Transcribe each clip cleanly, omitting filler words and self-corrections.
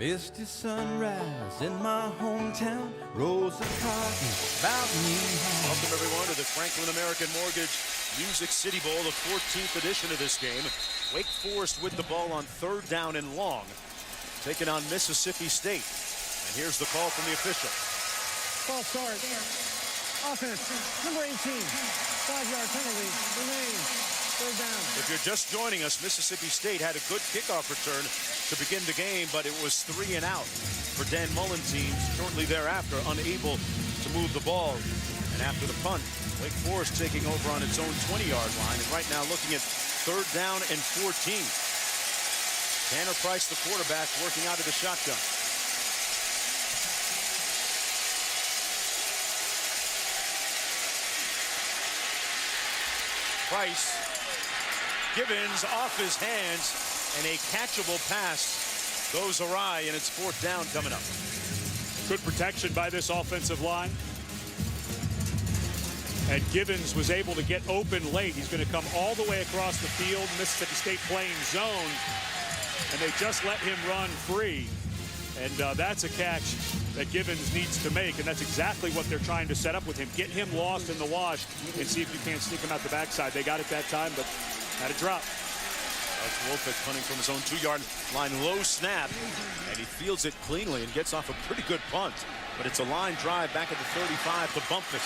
Misty sunrise in my hometown, rows of cotton about me. Welcome everyone to the Franklin American Mortgage Music City Bowl, the 14th edition of this game. Wake Forest with the ball on 3rd down and long, taking on Mississippi State. And here's the call from the official. False start. Offense, number 18. 5-yard penalty. Remains. 3rd down. If you're just joining us, Mississippi State had a good kickoff return to begin the game, but it was 3 and out for Dan Mullen teams shortly thereafter, unable to move the ball. And after the punt, Wake Forest taking over on its own 20-yard line, and right now looking at 3rd down and 14. Tanner Price, the quarterback, working out of the shotgun. Price, Givens off his hands, and a catchable pass goes awry, and it's 4th down coming up. Good protection by this offensive line. And Givens was able to get open late. He's going to come all the way across the field. Mississippi State playing zone, and they just let him run free. And that's a catch that Givens needs to make, and that's exactly what they're trying to set up with him. Get him lost in the wash and see if you can't sneak him out the backside. They got it that time, but had a drop. That's Wolfick punting from his own 2-yard line, low snap, and he fields it cleanly and gets off a pretty good punt. But it's a line drive back at the 35 to Bumpus.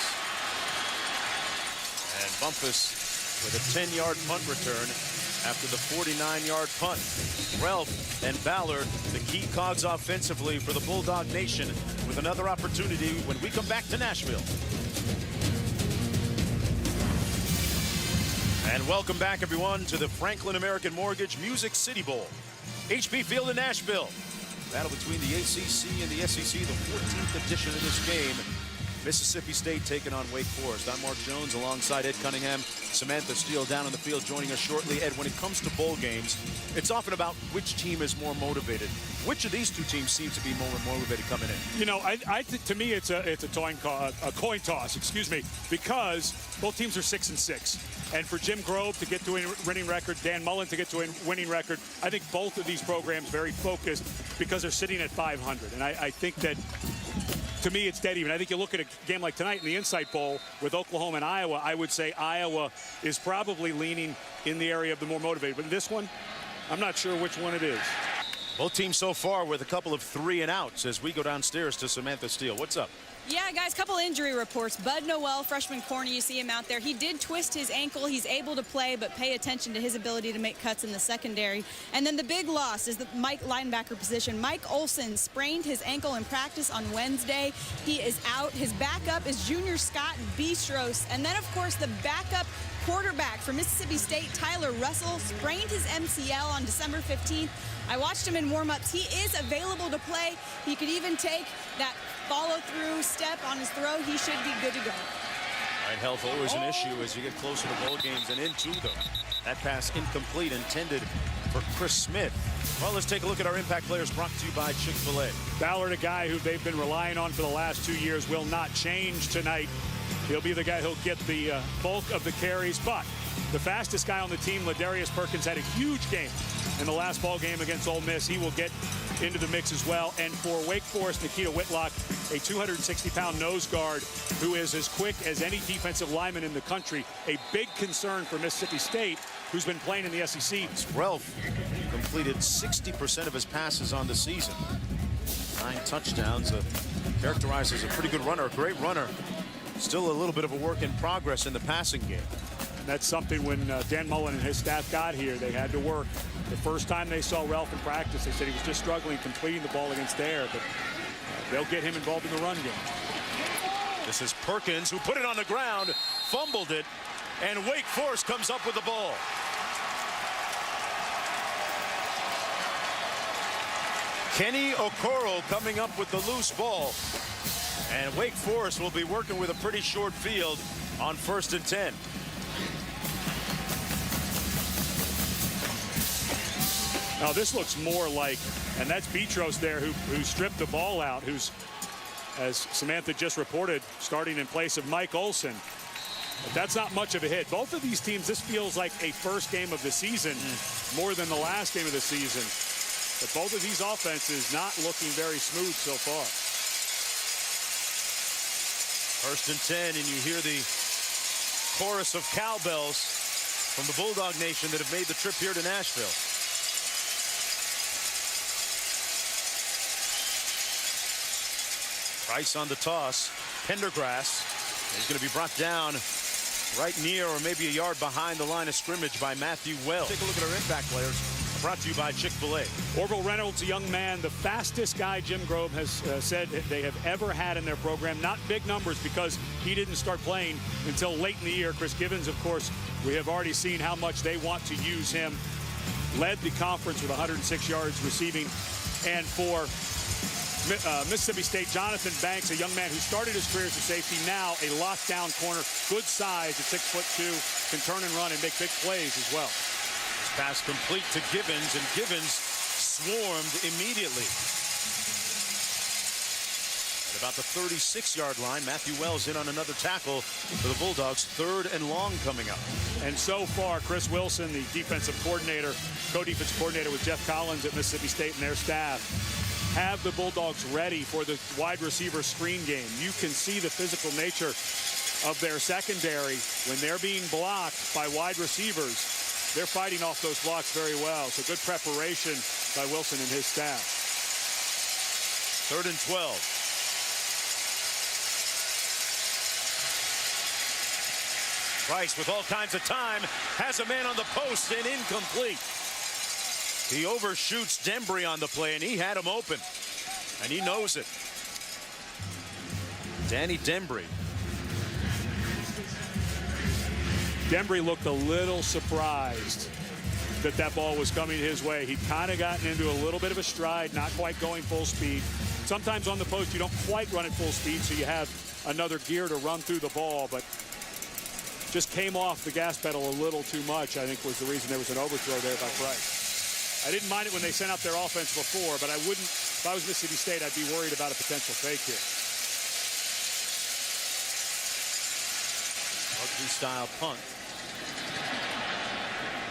And Bumpus with a 10-yard punt return after the 49-yard punt. Ralph and Ballard, the key cogs offensively for the Bulldog Nation, with another opportunity when we come back to Nashville. And welcome back, everyone, to the Franklin American Mortgage Music City Bowl. HP Field in Nashville. Battle between the ACC and the SEC, the 14th edition of this game. Mississippi State taking on Wake Forest. I'm Mark Jones alongside Ed Cunningham. Samantha Steele down on the field joining us shortly. Ed, when it comes to bowl games, it's often about which team is more motivated. Which of these two teams seem to be more motivated coming in? You know, to me, it's a coin toss, excuse me, because both teams are 6-6. And for Jim Grove to get to a winning record, Dan Mullen to get to a winning record, I think both of these programs very focused because they're sitting at 500. And I think that, to me, it's dead even. I think you look at a game like tonight in the Insight Bowl with Oklahoma and Iowa, I would say Iowa is probably leaning in the area of the more motivated. But in this one, I'm not sure which one it is. Both teams so far with a couple of 3 and outs as we go downstairs to Samantha Steele. What's up? Yeah, guys, couple injury reports. Bud Noel, freshman corner, you see him out there. He did twist his ankle. He's able to play, but pay attention to his ability to make cuts in the secondary. And then the big loss is the Mike linebacker position. Mike Olson sprained his ankle in practice on Wednesday. He is out. His backup is junior Scott Bistros. And then, of course, the backup quarterback for Mississippi State, Tyler Russell, sprained his MCL on December 15th. I watched him in warm-ups. He is available to play. He could even take that follow-through step on his throw. He should be good to go. All right, health always an issue as you get closer to bowl games and into them. That pass incomplete, intended for Chris Smith. Well, let's take a look at our impact players brought to you by Chick-fil-A. Ballard, a guy who they've been relying on for the last 2 years, will not change tonight. He'll be the guy who'll get the bulk of the carries, but the fastest guy on the team, Ladarius Perkins, had a huge game in the last ball game against Ole Miss. He will get into the mix as well. And for Wake Forest, Nikita Whitlock, a 260-pound nose guard who is as quick as any defensive lineman in the country. A big concern for Mississippi State, who's been playing in the SEC. Ralph completed 60% of his passes on the season. 9 touchdowns, characterized as a pretty good runner, a great runner. Still a little bit of a work in progress in the passing game. And that's something when Dan Mullen and his staff got here, they had to work. The first time they saw Ralph in practice, they said he was just struggling completing the ball against Dare, but they'll get him involved in the run game. This is Perkins, who put it on the ground, fumbled it, and Wake Forest comes up with the ball. Kenny Okoro coming up with the loose ball. And Wake Forest will be working with a pretty short field on 1st and 10. Now this looks more like, and that's Bistros there who stripped the ball out, who's, as Samantha just reported, starting in place of Mike Olson. But that's not much of a hit. Both of these teams, this feels like a first game of the season more than the last game of the season. But both of these offenses not looking very smooth so far. 1st and 10, and you hear the chorus of cowbells from the Bulldog Nation that have made the trip here to Nashville. Price on the toss. Pendergrass is going to be brought down right near or maybe a yard behind the line of scrimmage by Matthew Wells. Take a look at our impact players. Brought to you by Chick-fil-A. Orville Reynolds, a young man, the fastest guy Jim Grobe has said they have ever had in their program. Not big numbers because he didn't start playing until late in the year. Chris Givens, of course, we have already seen how much they want to use him. Led the conference with 106 yards receiving. And for Mississippi State, Jonathan Banks, a young man who started his career as a safety, now a lockdown corner, good size at 6'2", can turn and run and make big plays as well. Pass complete to Givens, and Givens swarmed immediately. At about the 36-yard line, Matthew Wells in on another tackle for the Bulldogs. 3rd and long coming up. And so far, Chris Wilson, the defensive coordinator, co-defensive coordinator with Jeff Collins at Mississippi State and their staff, have the Bulldogs ready for the wide receiver screen game. You can see the physical nature of their secondary when they're being blocked by wide receivers. They're fighting off those blocks very well. So good preparation by Wilson and his staff. 3rd and 12. Price with all kinds of time has a man on the post and incomplete. He overshoots Dembry on the play, and he had him open, and he knows it. Danny Dembry. Dembry looked a little surprised that that ball was coming his way. He'd kind of gotten into a little bit of a stride, not quite going full speed. Sometimes on the post, you don't quite run at full speed, so you have another gear to run through the ball, but just came off the gas pedal a little too much, I think was the reason there was an overthrow there by Price. I didn't mind it when they sent out their offense before, but I wouldn't, if I was Mississippi State, I'd be worried about a potential fake here. Style punt.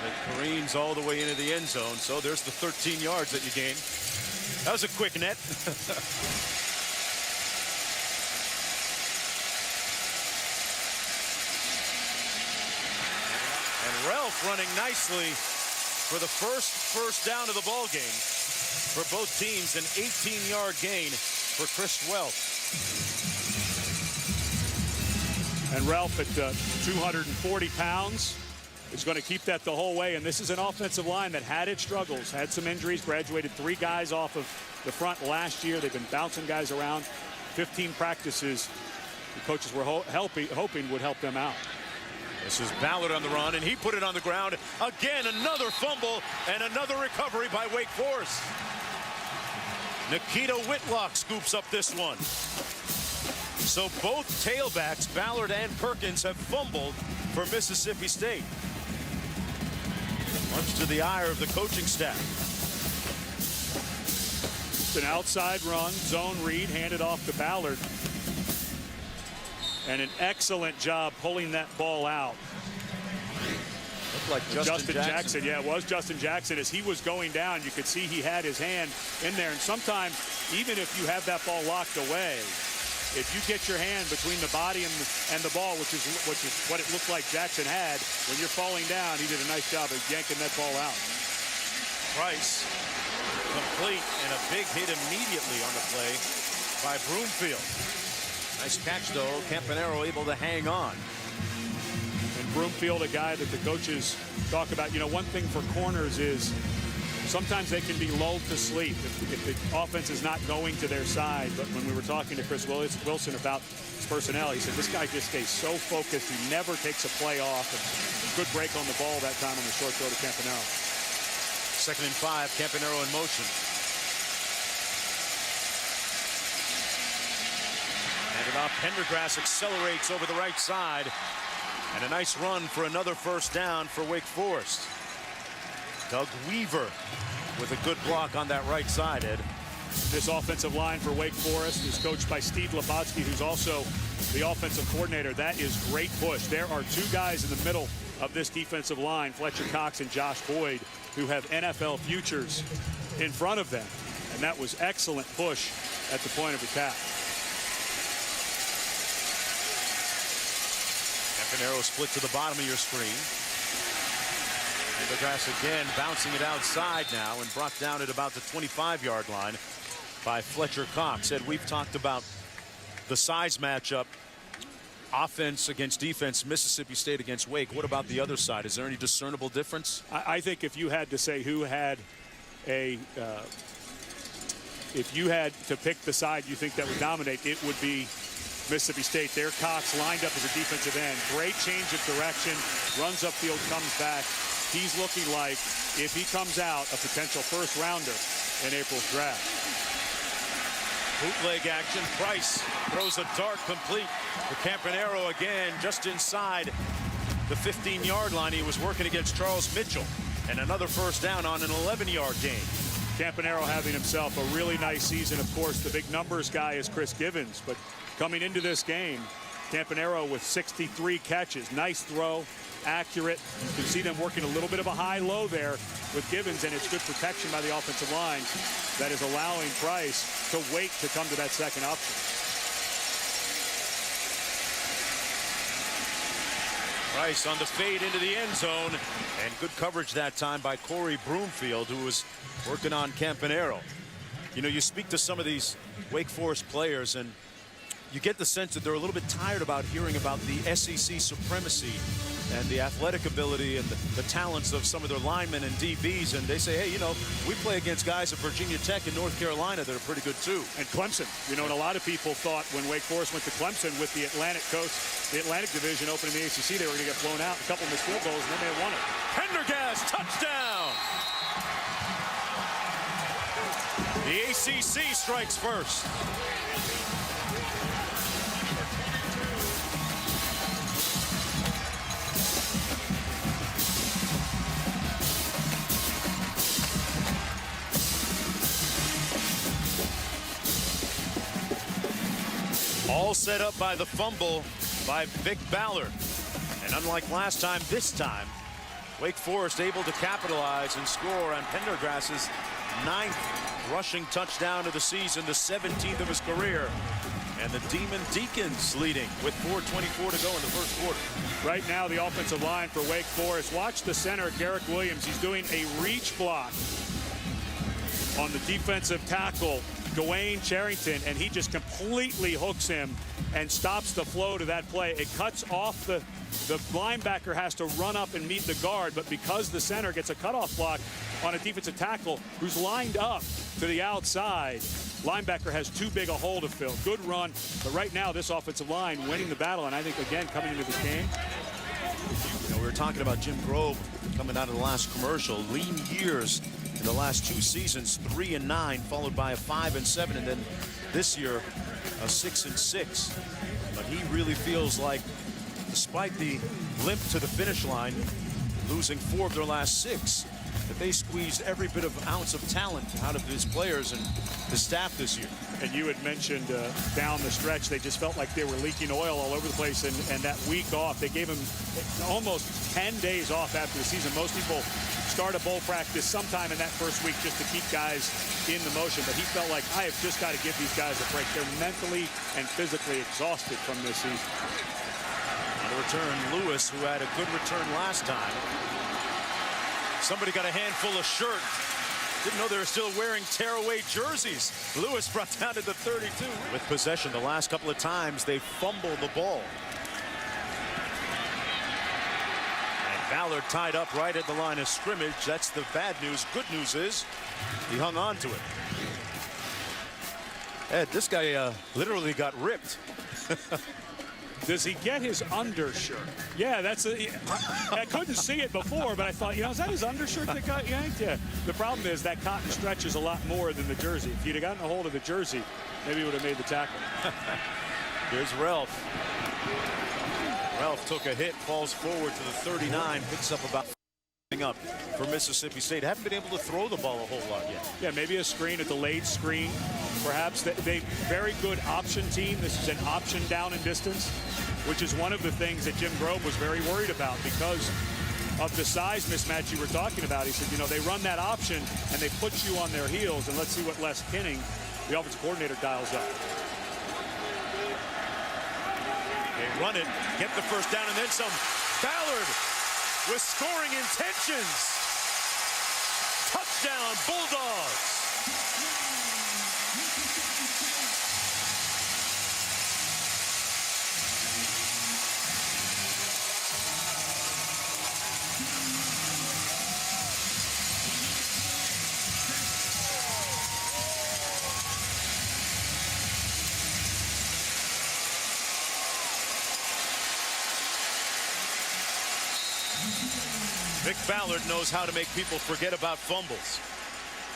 It careens all the way into the end zone. So there's the 13 yards that you gained. That was a quick net. And Ralph running nicely for the first down of the ball game for both teams. An 18-yard gain for Chris Welch. And Ralph at 240 pounds is going to keep that the whole way. And this is an offensive line that had its struggles, had some injuries, graduated 3 guys off of the front last year. They've been bouncing guys around. 15 practices the coaches were hoping would help them out. This is Ballard on the run, and he put it on the ground. Again, another fumble and another recovery by Wake Forest. Nikita Whitlock scoops up this one. So both tailbacks, Ballard and Perkins, have fumbled for Mississippi State. Much to the ire of the coaching staff. It's an outside run, zone read, handed off to Ballard. And an excellent job pulling that ball out. Looked like Justin Jackson. Yeah, it was Justin Jackson. As he was going down, you could see he had his hand in there. And sometimes, even if you have that ball locked away, if you get your hand between the body and the ball, which is what it looked like Jackson had, when you're falling down, he did a nice job of yanking that ball out. Price complete, and a big hit immediately on the play by Broomfield. Nice catch, though. Campanaro able to hang on. And Broomfield, a guy that the coaches talk about. You know, one thing for corners is sometimes they can be lulled to sleep if the offense is not going to their side. But when we were talking to Chris Wilson about his personnel, he said this guy just stays so focused. He never takes a play off. And good break on the ball that time on the short throw to Campanaro. 2nd and 5, Campanaro in motion. Handed off, Pendergrass accelerates over the right side. And a nice run for another first down for Wake Forest. Doug Weaver with a good block on that right side, Ed. This offensive line for Wake Forest is coached by Steve Labotsky, who's also the offensive coordinator. That is great push. There are 2 guys in the middle of this defensive line, Fletcher Cox and Josh Boyd, who have NFL futures. in front of them. And that was excellent push at the point of attack. Campanaro split to the bottom of your screen. Pendergrass again bouncing it outside now and brought down at about the 25-yard line by Fletcher Cox. Ed, we've talked about the size matchup, offense against defense, Mississippi State against Wake. What about the other side? Is there any discernible difference? I think if you had to say who had a if you had to pick the side you think that would dominate, it would be Mississippi State. There, Cox lined up as a defensive end. Great change of direction, runs upfield, comes back. He's looking like, if he comes out, a potential first-rounder in April's draft. Bootleg action. Price throws a dart complete for Campanaro again, just inside the 15-yard line. He was working against Charles Mitchell, and another first down on an 11-yard gain. Campanaro having himself a really nice season. Of course, the big numbers guy is Chris Givens, but coming into this game, Campanaro with 63 catches. Nice throw, accurate. You can see them working a little bit of a high-low there with Givens, and it's good protection by the offensive line that is allowing Price to wait to come to that second option. Price on the fade into the end zone, and good coverage that time by Corey Broomfield, who was working on Campanaro. You know, you speak to some of these Wake Forest players, and you get the sense that they're a little bit tired about hearing about the SEC supremacy and the athletic ability and the talents of some of their linemen and DBs. And they say, hey, you know, we play against guys at Virginia Tech and North Carolina that are pretty good too. And Clemson, you know, and a lot of people thought when Wake Forest went to Clemson with the Atlantic coast, the Atlantic division opening the ACC, they were going to get blown out, a couple missed field goals, and then they won it. Pendergast, touchdown! The ACC strikes first. All set up by the fumble by Vick Ballard. And unlike last time, this time, Wake Forest able to capitalize and score on Pendergrass's 9th rushing touchdown of the season, the 17th of his career. And the Demon Deacons leading with 4:24 to go in the first quarter. Right now, the offensive line for Wake Forest. Watch the center, Garrick Williams. He's doing a reach block on the defensive tackle, Dwayne Charrington, and he just completely hooks him and stops the flow to that play. It cuts off the linebacker has to run up and meet the guard, but because the center gets a cutoff block on a defensive tackle who's lined up to the outside, linebacker has too big a hole to fill. Good run, but right now this offensive line winning the battle, and I think again coming into this game. You know, we were talking about Jim Grove coming out of the last commercial. Lean years in the last 2 seasons, 3-9, followed by a 5-7, and then this year a 6-6. But he really feels like, despite the limp to the finish line, losing 4 of their last 6, that they squeezed every bit of ounce of talent out of his players and the staff this year. And you had mentioned down the stretch, they just felt like they were leaking oil all over the place, and that week off, they gave him almost 10 days off after the season. Most people start a bowl practice sometime in that first week just to keep guys in the motion, but he felt like, I have just got to give these guys a break. They're mentally and physically exhausted from this season. The return, Lewis, who had a good return last time. Somebody got a handful of shirt. Didn't know they were still wearing tearaway jerseys. Lewis brought down to the 32. With possession the last couple of times, they fumbled the ball. And Ballard tied up right at the line of scrimmage. That's the bad news. Good news is he hung on to it. Ed, this guy literally got ripped. Does he get his undershirt? Yeah, that's I couldn't see it before, but I thought, you know, is that his undershirt that got yanked? Yeah. The problem is that cotton stretches a lot more than the jersey. If he'd have gotten a hold of the jersey, maybe he would have made the tackle. Here's Ralph. Ralph took a hit, falls forward to the 39, picks up about up for Mississippi State. Haven't been able to throw the ball a whole lot yet. Yeah, maybe a screen, a delayed screen. Perhaps they very good option team. This is an option down and distance, which is one of the things that Jim Grove was very worried about, because of the size mismatch you were talking about. He said, you know, they run that option and they put you on their heels, and let's see what Les Kinning, the offensive coordinator, dials up. They run it, get the first down, and then some. Ballard with scoring intentions. Touchdown, Bulldogs. Vick Ballard knows how to make people forget about fumbles.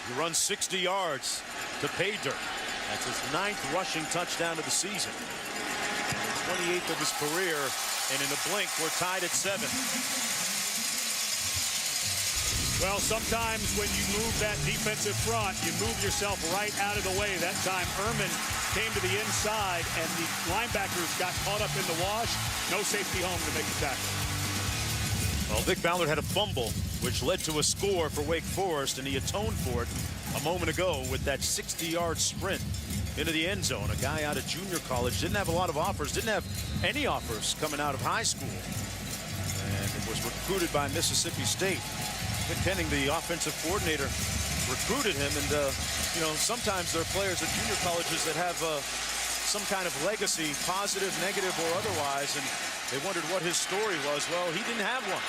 He runs 60 yards to pay dirt. That's his 9th rushing touchdown of the season. 28th of his career, and in a blink, we're tied at 7. Well, sometimes when you move that defensive front, you move yourself right out of the way. That time, Ehrman came to the inside, and the linebackers got caught up in the wash. No safety home to make the tackle. Well, Vick Ballard had a fumble, which led to a score for Wake Forest, and he atoned for it a moment ago with that 60-yard sprint into the end zone. A guy out of junior college, didn't have a lot of offers, didn't have any offers coming out of high school, and was recruited by Mississippi State. Mick Henning, the offensive coordinator, recruited him, and you know, sometimes there are players at junior colleges that have some kind of legacy, positive, negative, or otherwise, and they wondered what his story was. Well, he didn't have one.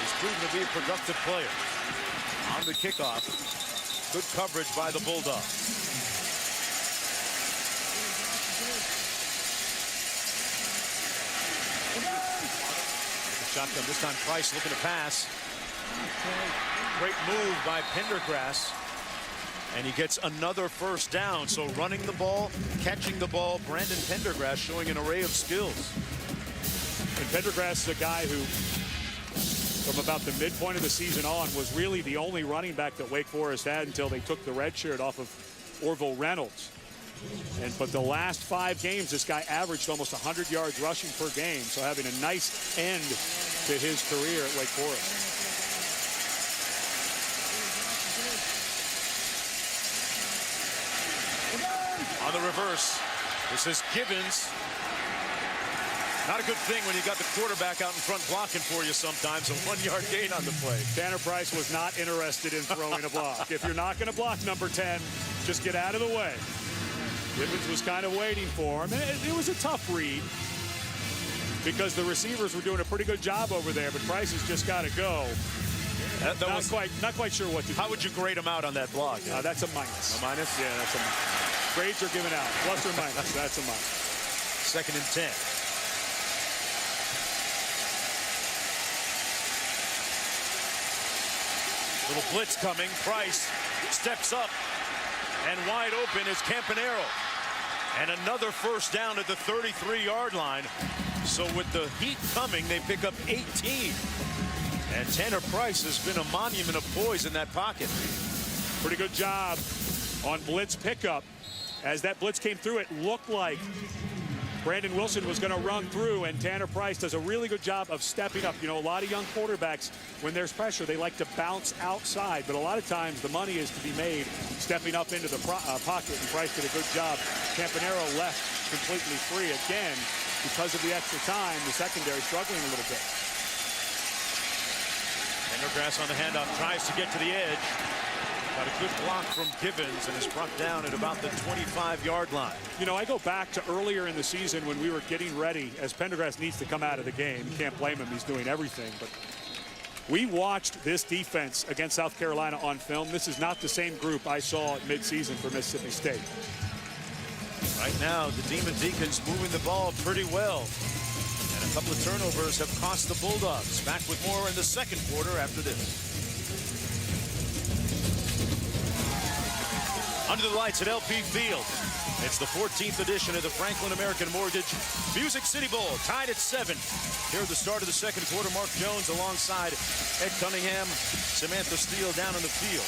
He's proven to be a productive player. On the kickoff, good coverage by the Bulldogs. Shotgun, this time Price looking to pass. Great move by Pendergrass. And he gets another first down. So running the ball, catching the ball, Brandon Pendergrass showing an array of skills. And Pendergrass is a guy who, from about the midpoint of the season on, was really the only running back that Wake Forest had until they took the red shirt off of Orville Reynolds. But the last 5 games, this guy averaged almost 100 yards rushing per game. So having a nice end to his career at Wake Forest. On the reverse, this is Gibbons. Not a good thing when you got the quarterback out in front blocking for you sometimes. A 1-yard gain on the play. Tanner Price was not interested in throwing a block. If you're not going to block number 10, just get out of the way. Gibbons was kind of waiting for him. And it was a tough read because the receivers were doing a pretty good job over there, but Price has just got to go. Not quite sure what to do. How would you grade him out on that block? That's a minus. A minus? Yeah, that's a minus. Grades are given out. Plus or minus. That's a minus. 2nd and 10. Little blitz coming. Price steps up, and wide open is Campanaro. And another first down at the 33-yard line. So with the heat coming, they pick up 18. And Tanner Price has been a monument of poise in that pocket. Pretty good job on blitz pickup. As that blitz came through, it looked like Brandon Wilson was going to run through, and Tanner Price does a really good job of stepping up. You know, a lot of young quarterbacks, when there's pressure, they like to bounce outside, but a lot of times the money is to be made stepping up into the pocket, and Price did a good job. Campanaro left completely free. Again, because of the extra time, the secondary struggling a little bit. Pendergrass on the handoff, tries to get to the edge. Got a good block from Gibbons and is brought down at about the 25-yard line. You know, I go back to earlier in the season when we were getting ready, as Pendergrass needs to come out of the game. You can't blame him. He's doing everything. But we watched this defense against South Carolina on film. This is not the same group I saw at midseason for Mississippi State. Right now, the Demon Deacons moving the ball pretty well. And a couple of turnovers have cost the Bulldogs. Back with more in the 2nd quarter after this. Under the lights at LP Field. It's the 14th edition of the Franklin American Mortgage Music City Bowl, tied at 7. Here at the start of the 2nd quarter, Mark Jones alongside Ed Cunningham, Samantha Steele down on the field.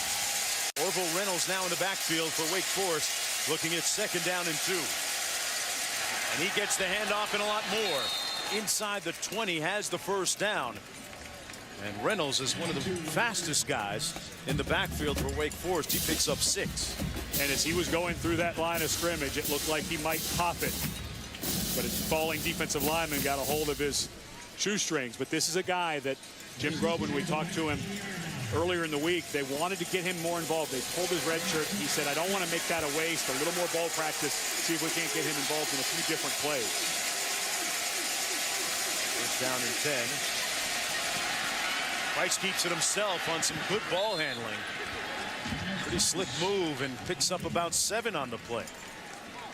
Orville Reynolds now in the backfield for Wake Forest, looking at 2nd down and 2. And he gets the handoff and a lot more. Inside the 20, has the first down. And Reynolds is one of the fastest guys in the backfield for Wake Forest. He picks up 6. And as he was going through that line of scrimmage, it looked like he might pop it. But his falling defensive lineman got a hold of his shoestrings. But this is a guy that Jim Grobe, when we talked to him earlier in the week, they wanted to get him more involved. They pulled his red shirt. He said, I don't want to make that a waste. A little more ball practice, see if we can't get him involved in a few different plays. First down and 10. Price keeps it himself on some good ball handling. Pretty slick move and picks up about 7 on the play.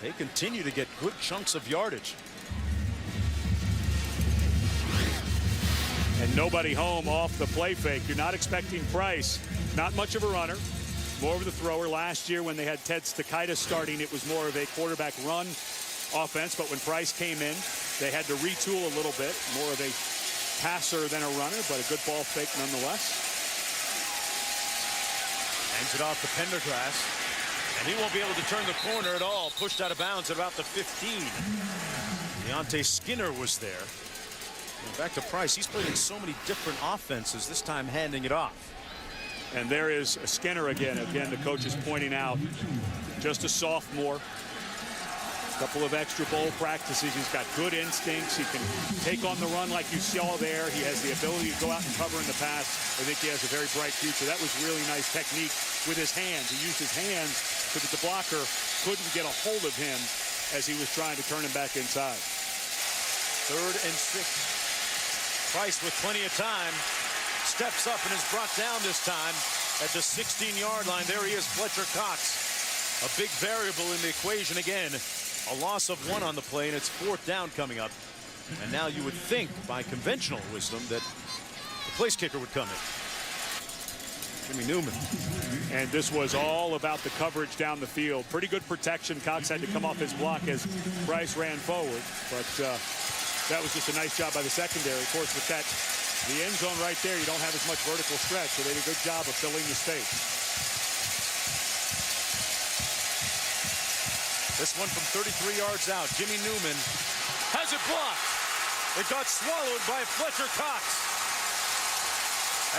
They continue to get good chunks of yardage. And nobody home off the play fake. You're not expecting Price. Not much of a runner, more of the thrower. Last year when they had Ted Stakaitis starting, it was more of a quarterback run offense. But when Price came in, they had to retool a little bit, more of a passer than a runner, but a good ball fake nonetheless. Hangs it off to Pendergrass, and he won't be able to turn the corner at all. Pushed out of bounds at about the 15. Deontay Skinner was there. And back to Price. He's played in so many different offenses, this time handing it off. And there is Skinner again. Again, the coach is pointing out, just a sophomore. Couple of extra bowl practices. He's got good instincts. He can take on the run like you saw there. He has the ability to go out and cover in the pass. I think he has a very bright future. That was really nice technique with his hands. He used his hands so that the blocker couldn't get a hold of him as he was trying to turn him back inside. 3rd and 6. Price with plenty of time. Steps up and is brought down this time at the 16-yard line. There he is, Fletcher Cox. A big variable in the equation again. A loss of 1 on the play, and it's 4th down coming up. And now you would think, by conventional wisdom, that the place kicker would come in. Jimmy Newman. And this was all about the coverage down the field. Pretty good protection. Cox had to come off his block as Price ran forward. But that was just a nice job by the secondary. Of course, with that, the end zone right there, you don't have as much vertical stretch. So they did a good job of filling the space. This one from 33 yards out. Jimmy Newman has it blocked. It got swallowed by Fletcher Cox.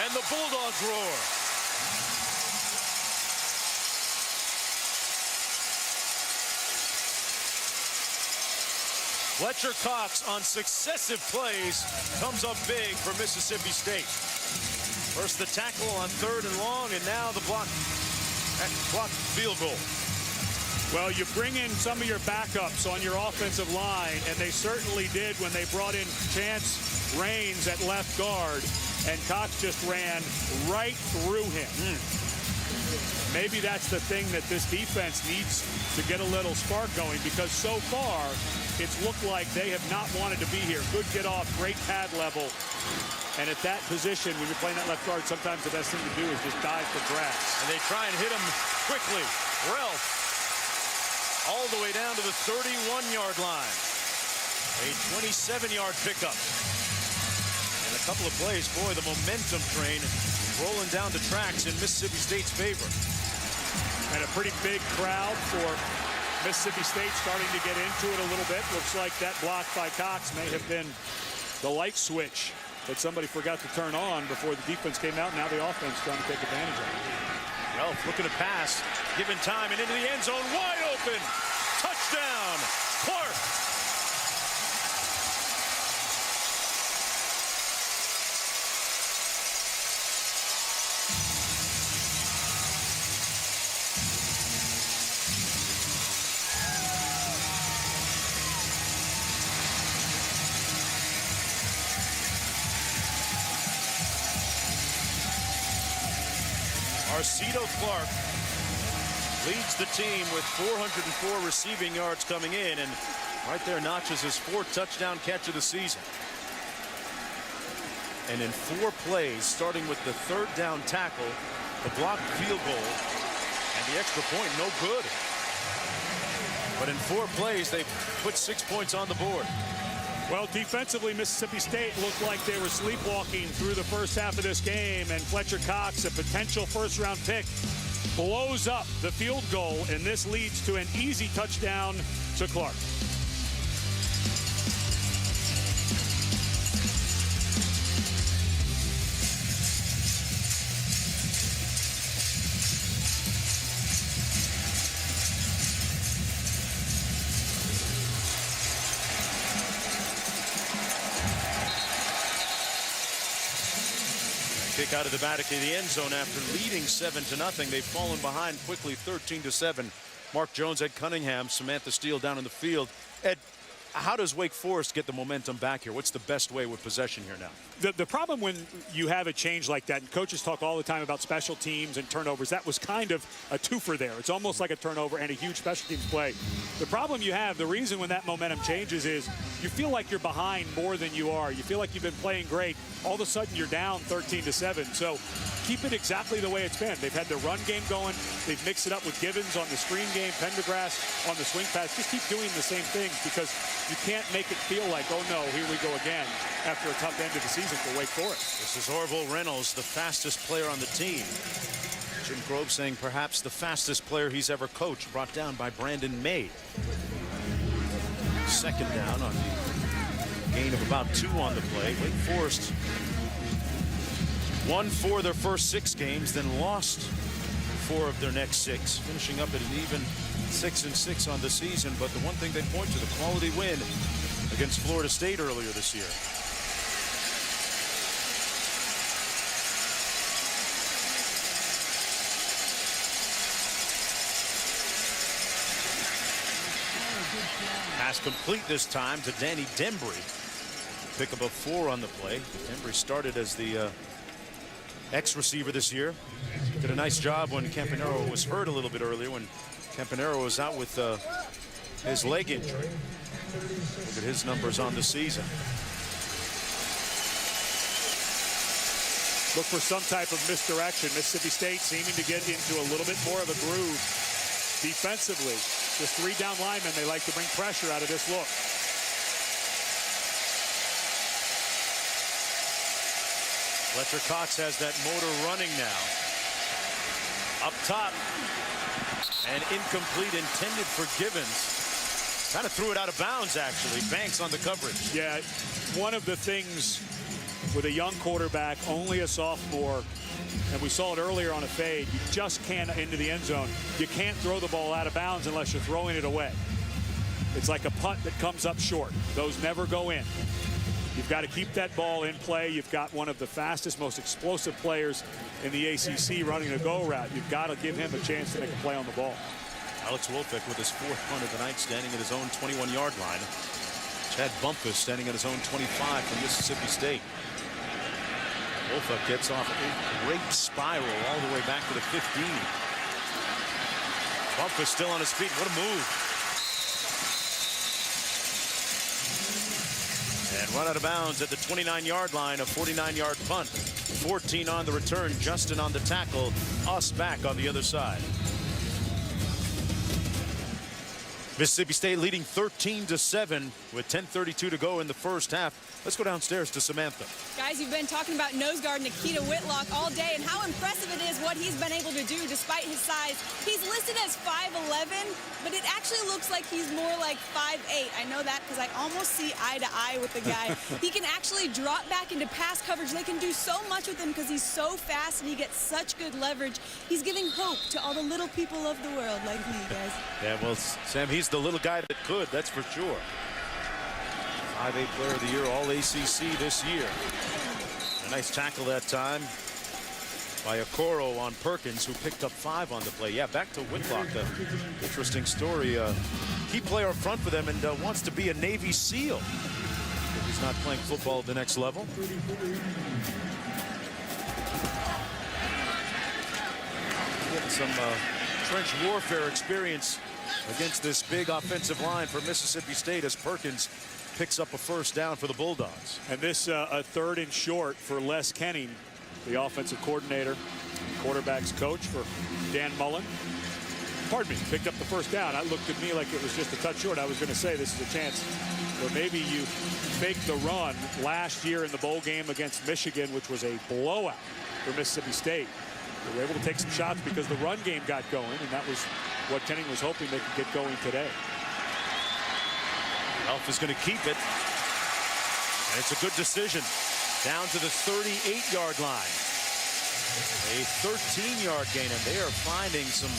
And the Bulldogs roar. Fletcher Cox on successive plays comes up big for Mississippi State. First the tackle on 3rd and long, and now the blocked field goal. Well, you bring in some of your backups on your offensive line, and they certainly did when they brought in Chance Raines at left guard, and Cox just ran right through him. Maybe that's the thing that this defense needs to get a little spark going, because so far it's looked like they have not wanted to be here. Good get off, great pad level. And at that position, when you're playing that left guard, sometimes the best thing to do is just dive for grass. And they try and hit him quickly. Ralph all the way down to the 31-yard line. A 27-yard pickup. And a couple of plays, boy, the momentum train rolling down the tracks in Mississippi State's favor. And a pretty big crowd for Mississippi State starting to get into it a little bit. Looks like that block by Cox may have been the light switch that somebody forgot to turn on before the defense came out. Now the offense trying to take advantage of it. Ralph looking to pass, given time, and into the end zone, wide open. Touchdown, Clark. Arcito Clark leads the team with 404 receiving yards coming in, and right there notches his 4th touchdown catch of the season. And in 4 plays, starting with the 3rd down tackle, the blocked field goal, and the extra point, no good. But in 4 plays, they put 6 points on the board. Well, defensively, Mississippi State looked like they were sleepwalking through the first half of this game, and Fletcher Cox, a potential first-round pick, blows up the field goal, and this leads to an easy touchdown to Clark. Kick out of the back of the end zone after leading 7-0. They've fallen behind quickly, 13-7. Mark Jones, Ed Cunningham, Samantha Steele down in the field. Ed, how does Wake Forest get the momentum back here? What's the best way with possession here now? The problem when you have a change like that, and coaches talk all the time about special teams and turnovers, that was kind of a twofer there. It's almost like a turnover and a huge special teams play. The problem you have, the reason when that momentum changes is you feel like you're behind more than you are. You feel like you've been playing great. All of a sudden you're down 13-7. So keep it exactly the way it's been. They've had the run game going. They've mixed it up with Givens on the screen game, Pendergrass on the swing pass. Just keep doing the same things because you can't make it feel like, oh no, here we go again after a tough end of the season for Wake Forest. This is Orville Reynolds, the fastest player on the team. Jim Grobe saying perhaps the fastest player he's ever coached, brought down by Brandon May. Second down on the gain of about 2 on the play. Wake Forest won 4 of their first 6 games, then lost 4 of their next 6, finishing up at an even 6-6 on the season. But the one thing they point to, the quality win against Florida State earlier this year. Pass complete this time to Danny Dembry. Pick up a 4 on the play. Dembry started as the ex-receiver this year. Did a nice job when Campanero was hurt a little bit earlier, when Campanero was out with his leg injury. Look at his numbers on the season. Look for some type of misdirection. Mississippi State seeming to get into a little bit more of a groove defensively. Just 3 down linemen, they like to bring pressure out of this look. Fletcher Cox has that motor running now. Up top. And incomplete, intended for Givens. Kind of threw it out of bounds, actually. Banks on the coverage. Yeah, one of the things with a young quarterback, only a sophomore, and we saw it earlier on a fade, you just can't into the end zone. You can't throw the ball out of bounds unless you're throwing it away. It's like a punt that comes up short. Those never go in. You've got to keep that ball in play. You've got one of the fastest, most explosive players in the ACC running a go route. You've got to give him a chance to make a play on the ball. Alex Wolfeck with his 4th punt of the night, standing at his own 21-yard line. Chad Bumpus standing at his own 25 from Mississippi State. Wolfeck gets off a great spiral all the way back to the 15. Bumpus still on his feet. What a move. And run out of bounds at the 29-yard line, a 49-yard punt. 14 on the return. Justin on the tackle. Us back on the other side. Mississippi State leading 13-7 with 10:32 to go in the first half. Let's go downstairs to Samantha. Guys, you've been talking about nose guard Nikita Whitlock all day and how impressive it is what he's been able to do despite his size. He's listed as 5'11", but it actually looks like he's more like 5'8". I know that because I almost see eye to eye with the guy. He can actually drop back into pass coverage. They can do so much with him because he's so fast and he gets such good leverage. He's giving hope to all the little people of the world like me, guys. Yeah, well, Sam, he's the little guy that could, that's for sure. 5A player of the year, all ACC this year. A nice tackle that time by Okoro on Perkins, who picked up 5 on the play. Yeah, back to Whitlock. Interesting story. Key player up front for them and wants to be a Navy SEAL. If he's not playing football at the next level. Getting some trench warfare experience against this big offensive line for Mississippi State as Perkins picks up a 1st down for the Bulldogs. And this a 3rd and short for Les Kenning, the offensive coordinator, quarterback's coach for Dan Mullen. Pardon me, picked up the 1st down. It looked at me like it was just a touch short. I was going to say this is a chance where maybe you fake the run last year in the bowl game against Michigan, which was a blowout for Mississippi State. They were able to take some shots because the run game got going, and that was what Kenning was hoping they could get going today. Elf is going to keep it. And it's a good decision. Down to the 38-yard line. A 13-yard gain, and they are finding some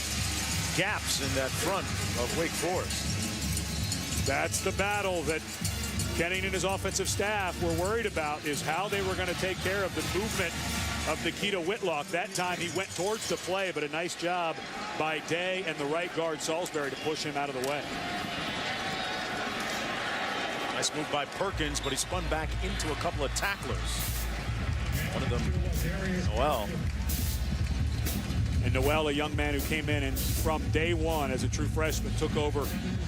gaps in that front of Wake Forest. That's the battle that Kenning and his offensive staff were worried about is how they were going to take care of the movement of Nikita Whitlock. That time he went towards the play, but a nice job by Day and the right guard Salisbury to push him out of the way. Nice move by Perkins, but he spun back into a couple of tacklers. One of them, Noel. And Noel, a young man who came in and from day one as a true freshman, took over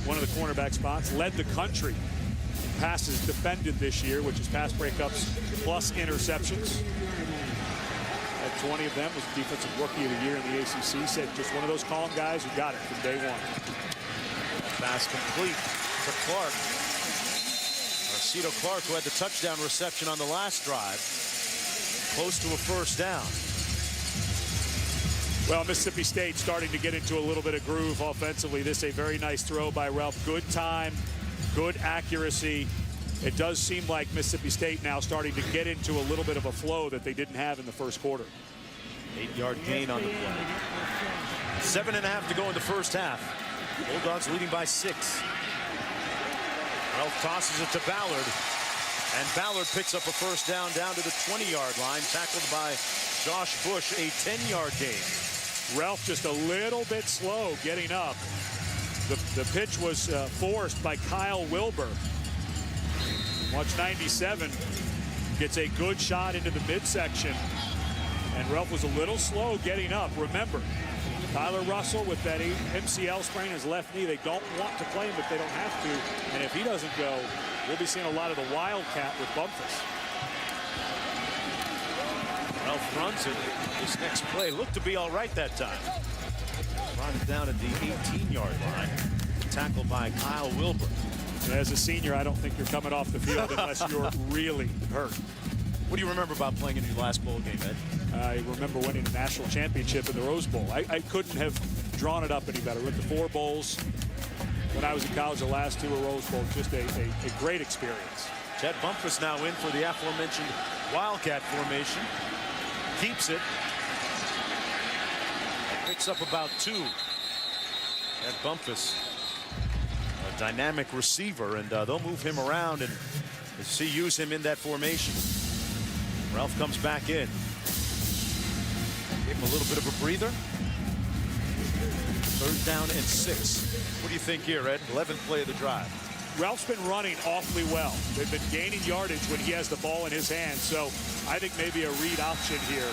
one of the cornerback spots, led the country in passes defended this year, which is pass breakups plus interceptions. Had 20 of them, was defensive rookie of the year in the ACC. Said just one of those calm guys who got it from day one. Pass complete to Clark. Arcito Clark, who had the touchdown reception on the last drive. Close to a first down. Well, Mississippi State starting to get into a little bit of groove offensively. This is a very nice throw by Ralph. Good time, good accuracy. It does seem like Mississippi State now starting to get into a little bit of a flow that they didn't have in the first quarter. 8-yard gain on the play. 7.5 to go in the first half. Bulldogs leading by 6. Ralph tosses it to Ballard. And Ballard picks up a first down to the 20-yard line, tackled by Josh Bush, a 10-yard gain. Ralph just a little bit slow getting up. The pitch was forced by Kyle Wilbur. Watch 97, gets a good shot into the midsection. And Ralph was a little slow getting up. Remember, Tyler Russell with that MCL sprain in his left knee. They don't want to play him if they don't have to. And if he doesn't go, we'll be seeing a lot of the Wildcat with Bumpus. Ralph runs it. This next play looked to be all right that time. Brought it down at the 18-yard line. Tackled by Kyle Wilbur. As a senior, I don't think you're coming off the field unless you're really hurt. What do you remember about playing in your last bowl game, Ed? I remember winning a national championship in the Rose Bowl. I couldn't have drawn it up any better. With the 4 bowls when I was in college, the last 2 were Rose Bowls. Just a great experience. Chad Bumpus now in for the aforementioned Wildcat formation. Keeps it. Picks up about 2. Chad Bumpus, a dynamic receiver, and they'll move him around and use him in that formation. Ralph comes back in. Give him a little bit of a breather. 3rd down and 6. What do you think here, Ed? 11th play of the drive. Ralph's been running awfully well. They've been gaining yardage when he has the ball in his hand. So I think maybe a read option here.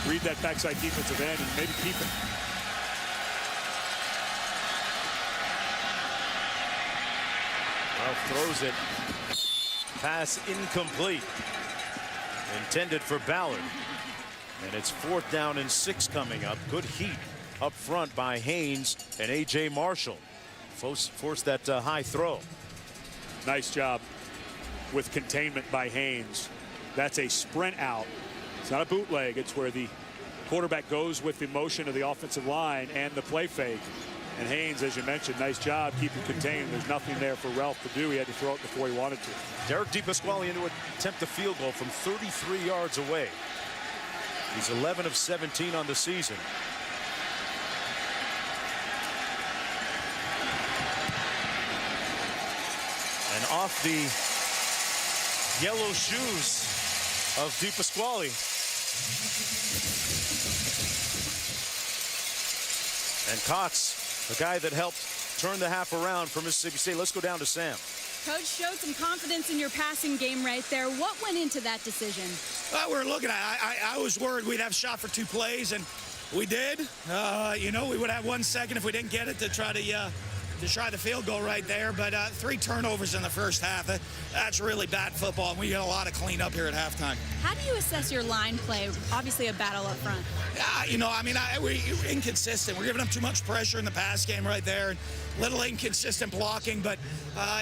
Read that backside defensive end and maybe keep it. Ralph throws it. Pass incomplete. Intended for Ballard. And it's 4th down and 6 coming up. Good heat up front by Haynes and A.J. Marshall. Forced that high throw. Nice job with containment by Haynes. That's a sprint out. It's not a bootleg. It's where the quarterback goes with the motion of the offensive line and the play fake. And Haynes, as you mentioned, nice job keeping contained. There's nothing there for Ralph to do. He had to throw it before he wanted to. Derek DePasquale into attempt a field goal from 33 yards away. He's 11 of 17 on the season. And off the yellow shoes of DePasquale. And Cox, the guy that helped turn the half around for Mississippi State. Let's go down to Sam. Coach showed some confidence in your passing game right there. What went into that decision? Well, we're looking at I was worried we'd have a shot for 2 plays, and we did. You know, we would have 1 second if we didn't get it to try the field goal right there. But 3 turnovers in the first half. That's really bad football, and we got a lot of cleanup here at halftime. How do you assess your line play? Obviously a battle up front. You know, I mean, we're inconsistent. We're giving them too much pressure in the pass game right there. Little inconsistent blocking, but,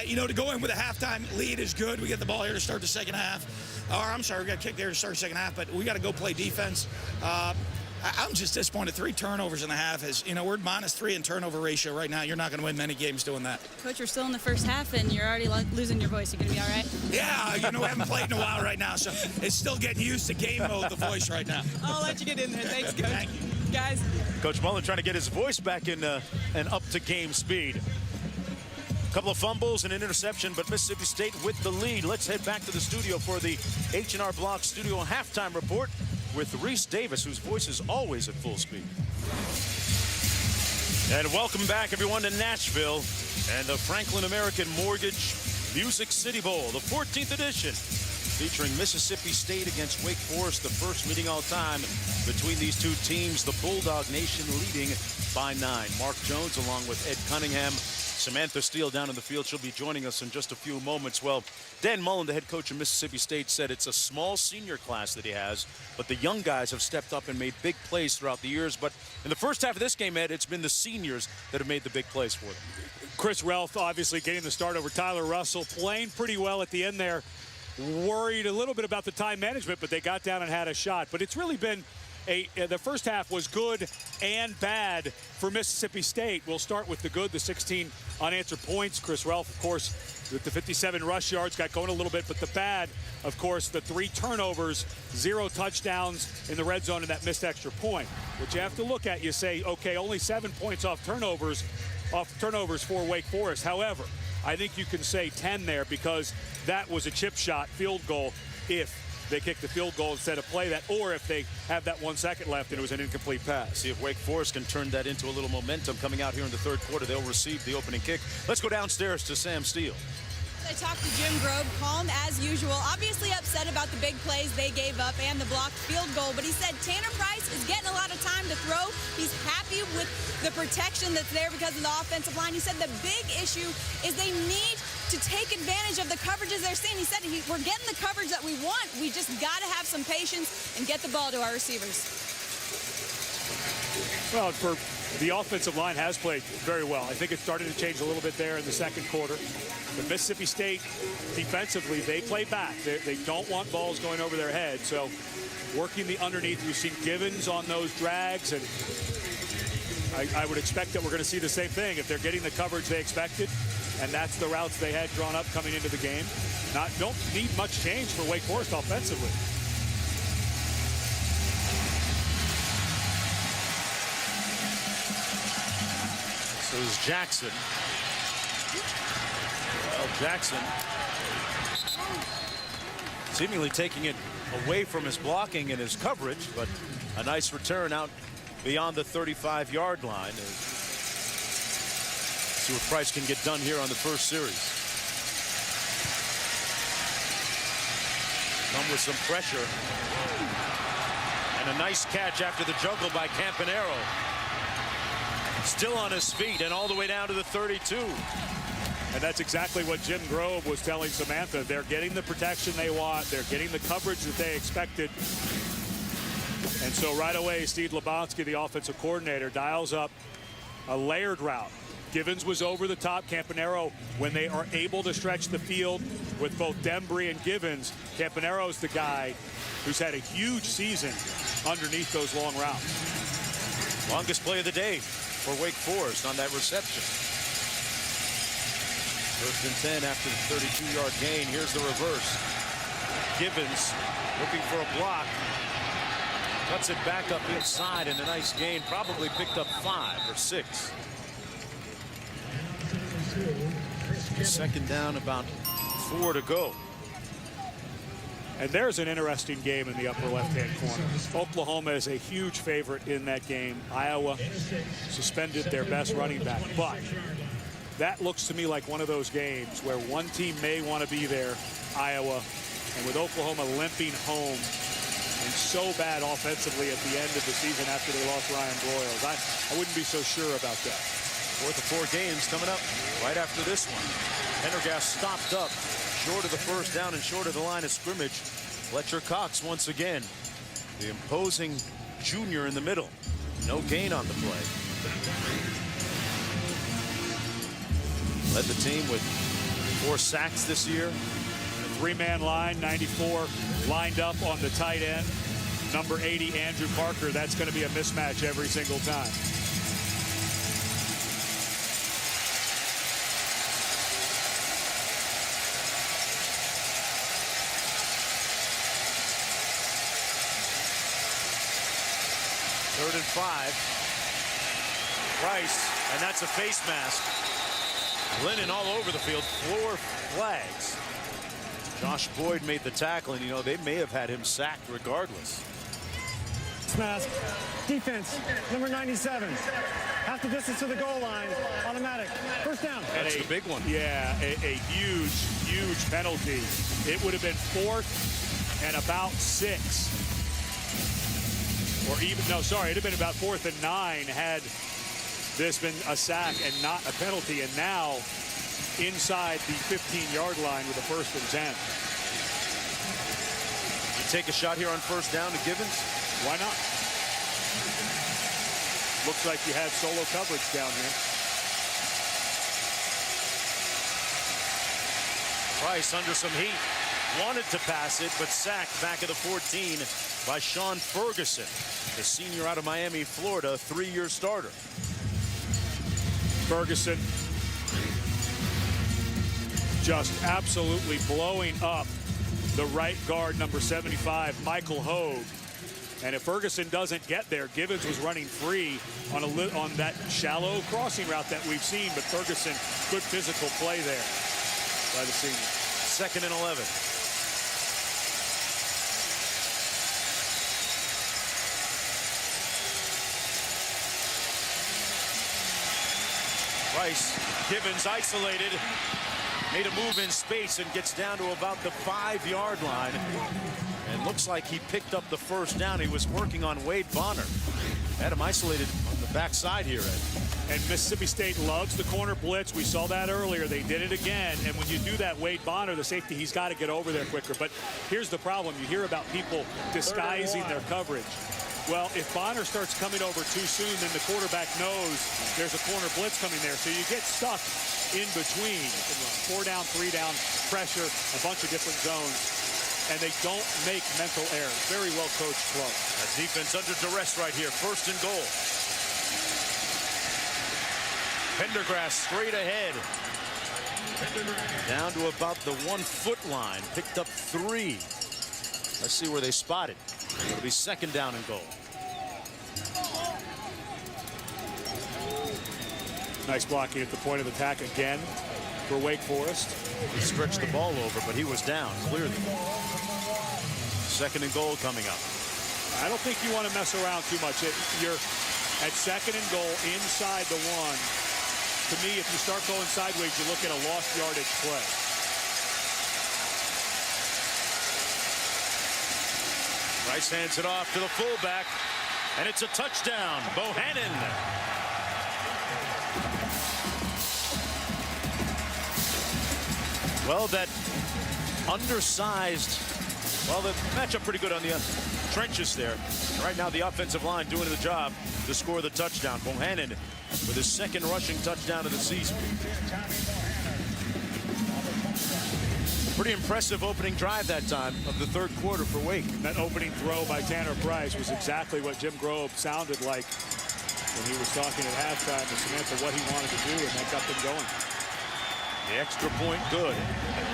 you know, to go in with a halftime lead is good. We get the ball here to start the second half. Or, I'm sorry, we got kicked there to start the second half, but we got to go play defense. I'm just disappointed. 3 turnovers in the half is, you know, we're -3 in turnover ratio right now. You're not going to win many games doing that. Coach, you're still in the first half, and you're already losing your voice. You going to be all right? Yeah, you know, we haven't played in a while right now, so it's still getting used to game mode, the voice right now. I'll let you get in there. Thanks, Coach. Thank you. Guys. Coach Mullen trying to get his voice back in and up to game speed. Couple of fumbles and an interception, but Mississippi State with the lead. Let's head back to the studio for the H&R Block Studio halftime report with Reese Davis, whose voice is always at full speed. And welcome back, everyone, to Nashville and the Franklin American Mortgage Music City Bowl, the 14th edition, featuring Mississippi State against Wake Forest, the first meeting all time between these two teams, the Bulldog Nation leading by 9. Mark Jones along with Ed Cunningham. Samantha Steele down in the field. She'll be joining us in just a few moments. Well, Dan Mullen, the head coach of Mississippi State, said it's a small senior class that he has, but the young guys have stepped up and made big plays throughout the years. But in the first half of this game, Ed, it's been the seniors that have made the big plays for them. Chris Relf obviously getting the start over Tyler Russell, playing pretty well at the end there. Worried a little bit about the time management, but they got down and had a shot. But it's really been the first half was good and bad for Mississippi State. We'll start with the good, the 16 unanswered points. Chris Relf, of course, with the 57 rush yards, got going a little bit. But the bad, of course, the 3 turnovers, 0 touchdowns in the red zone, and that missed extra point. What you have to look at, you say, okay, only 7 points off turnovers for Wake Forest. However, I think you can say 10 there because that was a chip shot field goal if they kick the field goal instead of play that, or if they have that 1 second left and it was an incomplete pass. See if Wake Forest can turn that into a little momentum coming out here in the third quarter. They'll receive the opening kick. Let's go downstairs to Sam Steele. I talked to Jim Grobe, calm as usual, obviously upset about the big plays they gave up and the blocked field goal, but he said Tanner Price is getting a lot of time to throw. He's happy with the protection that's there because of the offensive line. He said the big issue is they need to take advantage of the coverages they're seeing. He said we're getting the coverage that we want. We just got to have some patience and get the ball to our receivers. Well, the offensive line has played very well. I think it started to change a little bit there in the second quarter. But Mississippi State, defensively, they play back. They don't want balls going over their head. So working the underneath, you've seen Givens on those drags. And I would expect that we're going to see the same thing. If they're getting the coverage they expected, and that's the routes they had drawn up coming into the game, don't need much change for Wake Forest offensively. So is Jackson. Well, Jackson seemingly taking it away from his blocking and his coverage, but a nice return out beyond the 35-yard line. See what Price can get done here on the first series. Come with some pressure. And a nice catch after the juggle by Campanaro. Still on his feet and all the way down to the 32. And that's exactly what Jim Grobe was telling Samantha. They're getting the protection they want. They're getting the coverage that they expected. And so right away, Steve Lebonsky, the offensive coordinator, dials up a layered route. Givens was over the top. Campanaro, when they are able to stretch the field with both Dembry and Givens, Campanero's the guy who's had a huge season underneath those long routes. Longest play of the day for Wake Forest on that reception. 1st and 10 after the 32-yard gain. Here's the reverse. Givens looking for a block. Cuts it back up inside, and a nice gain. Probably picked up 5 or 6. Second down, about 4 to go. And there's an interesting game in the upper left-hand corner. Oklahoma is a huge favorite in that game. Iowa suspended their best running back. But that looks to me like one of those games where one team may want to be there, Iowa, and with Oklahoma limping home and so bad offensively at the end of the season after they lost Ryan Broyles, I wouldn't be so sure about that. 4th of 4 games coming up right after this one. Pendergast stopped up short of the first down and short of the line of scrimmage. Fletcher Cox once again, the imposing junior in the middle. No gain on the play. Led the team with 4 sacks this year. A 3-man line, 94 lined up on the tight end. Number 80, Andrew Parker. That's going to be a mismatch every single time. Third and 5. Price, and that's a face mask. Lennon all over the field. 4 flags. Josh Boyd made the tackle, and, you know, they may have had him sacked regardless. Smash. Defense, number 97. Half the distance to the goal line. Automatic. First down. That's the big one. Yeah, a huge, huge penalty. It would have been 4th and about 6. Or even, no, sorry, it'd have been about 4th and 9 had this been a sack and not a penalty. And now inside the 15-yard line with a 1st and 10. You take a shot here on first down to Givens? Why not? Looks like you had solo coverage down here. Price under some heat. Wanted to pass it, but sacked back at the 14 by Sean Ferguson, the senior out of Miami, Florida, 3-year starter. Ferguson just absolutely blowing up the right guard, number 75, Michael Hogue. And if Ferguson doesn't get there, Givens was running free on that shallow crossing route that we've seen, but Ferguson, good physical play there by the senior. 2nd and 11. Price, Givens isolated, made a move in space and gets down to about the 5-yard line. And looks like he picked up the first down. He was working on Wade Bonner. Had him isolated on the backside here, Ed. And Mississippi State loves the corner blitz. We saw that earlier. They did it again. And when you do that, Wade Bonner, the safety, he's got to get over there quicker. But here's the problem. You hear about people disguising their coverage. Well, if Bonner starts coming over too soon, then the quarterback knows there's a corner blitz coming there. So you get stuck in between. 4 down, 3 down, pressure, a bunch of different zones. And they don't make mental errors. Very well coached flow. That defense under duress right here. 1st and goal. Pendergrass straight ahead. Down to about the 1-foot line. Picked up 3. Let's see where they spot it. It'll be 2nd down and goal. Nice blocking at the point of attack again for Wake Forest. He stretched the ball over, but he was down clearly. 2nd and goal coming up. I don't think you want to mess around too much. You're at 2nd and goal inside the 1. To me, if you start going sideways, you look at a lost yardage play. Rice hands it off to the fullback, and it's a touchdown. Bohannon. Well, that undersized, well, the matchup pretty good on the trenches there. Right now, the offensive line doing the job to score the touchdown. Bohannon with his 2nd rushing touchdown of the season. Pretty impressive opening drive that time of the 3rd quarter for Wake. That opening throw by Tanner Price was exactly what Jim Grobe sounded like when he was talking at halftime to Samantha what he wanted to do, and that got them going. The extra point good.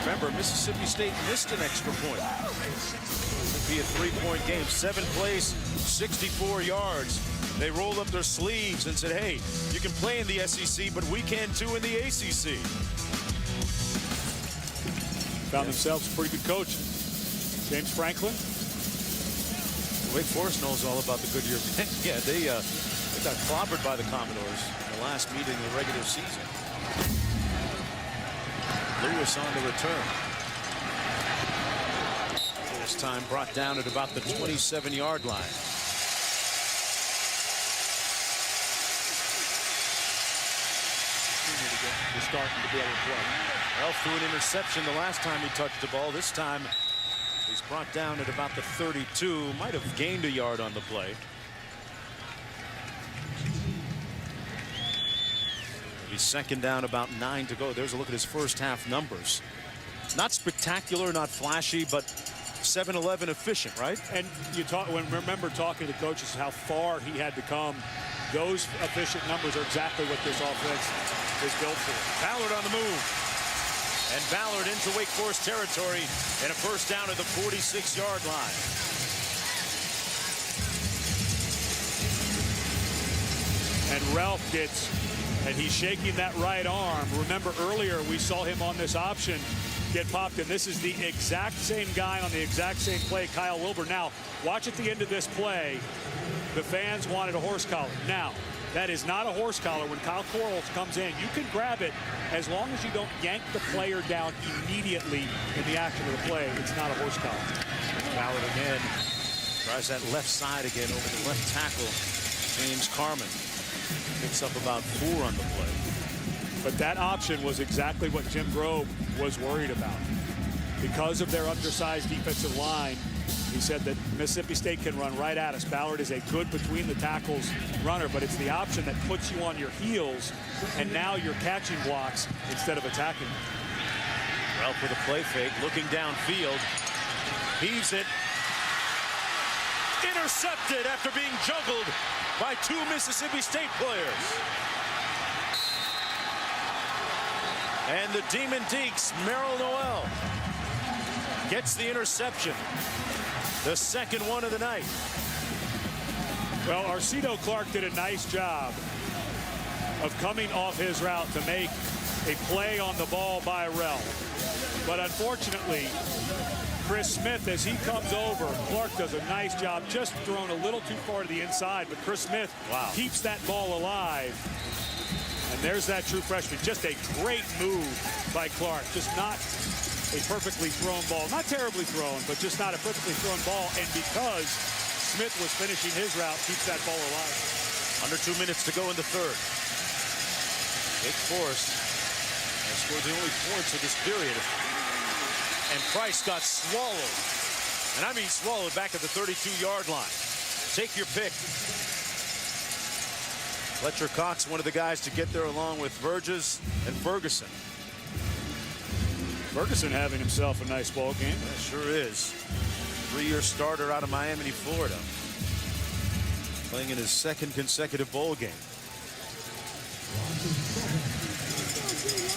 Remember, Mississippi State missed an extra point. It'd be a 3-point game. 7 plays, 64 yards. They rolled up their sleeves and said, hey, you can play in the SEC, but we can too in the ACC. Found themselves a pretty good coach. James Franklin. Wake Forest knows all about the Goodyear. Yeah, they got clobbered by the Commodores in the last meeting of the regular season. Lewis on the return. This time brought down at about the 27-yard line. Starting to be able to play. Well, threw an interception the last time he touched the ball. This time he's brought down at about the 32. Might have gained a yard on the play. He's 2nd down, about 9 to go. There's a look at his first half numbers. Not spectacular, not flashy, but 7-11 efficient, right? And you remember talking to the coaches how far he had to come. Those efficient numbers are exactly what this offense is built for. Ballard on the move. And Ballard into Wake Forest territory and a first down at the 46-yard line. And Ralph gets And he's shaking that right arm. Remember earlier we saw him on this option get popped, and this is the exact same guy on the exact same play, Kyle Wilbur. Now, watch at the end of this play. The fans wanted a horse collar. Now, that is not a horse collar. When Kyle Corals comes in, you can grab it as long as you don't yank the player down immediately in the action of the play. It's not a horse collar. Ballard again. Tries that left side again over the left tackle. James Carman picks up about 4 on the play. But that option was exactly what Jim Grobe was worried about. Because of their undersized defensive line, he said that Mississippi State can run right at us. Ballard is a good between the tackles runner, but it's the option that puts you on your heels, and now you're catching blocks instead of attacking. Well, for the play fake, looking downfield, heaves it. Intercepted after being juggled by 2 Mississippi State players. And the Demon Deacs, Merrill Noel, gets the interception. The second one of the night. Well, Arcito Clark did a nice job of coming off his route to make a play on the ball by Rel. But unfortunately, Chris Smith, as he comes over, Clark does a nice job, just thrown a little too far to the inside, but Chris Smith keeps that ball alive. And there's that true freshman. Just a great move by Clark. Just not a perfectly thrown ball. Not terribly thrown, but just not a perfectly thrown ball. And because Smith was finishing his route, keeps that ball alive. Under 2 minutes to go in the third. Wake Forest has scored the only points of this period. And Price got swallowed. And I mean swallowed back at the 32-yard line. Take your pick. Fletcher Cox, one of the guys to get there along with Burgess and Ferguson. Ferguson having himself a nice ball game. Yeah, sure is. 3-year starter out of Miami, Florida. Playing in his 2nd consecutive bowl game.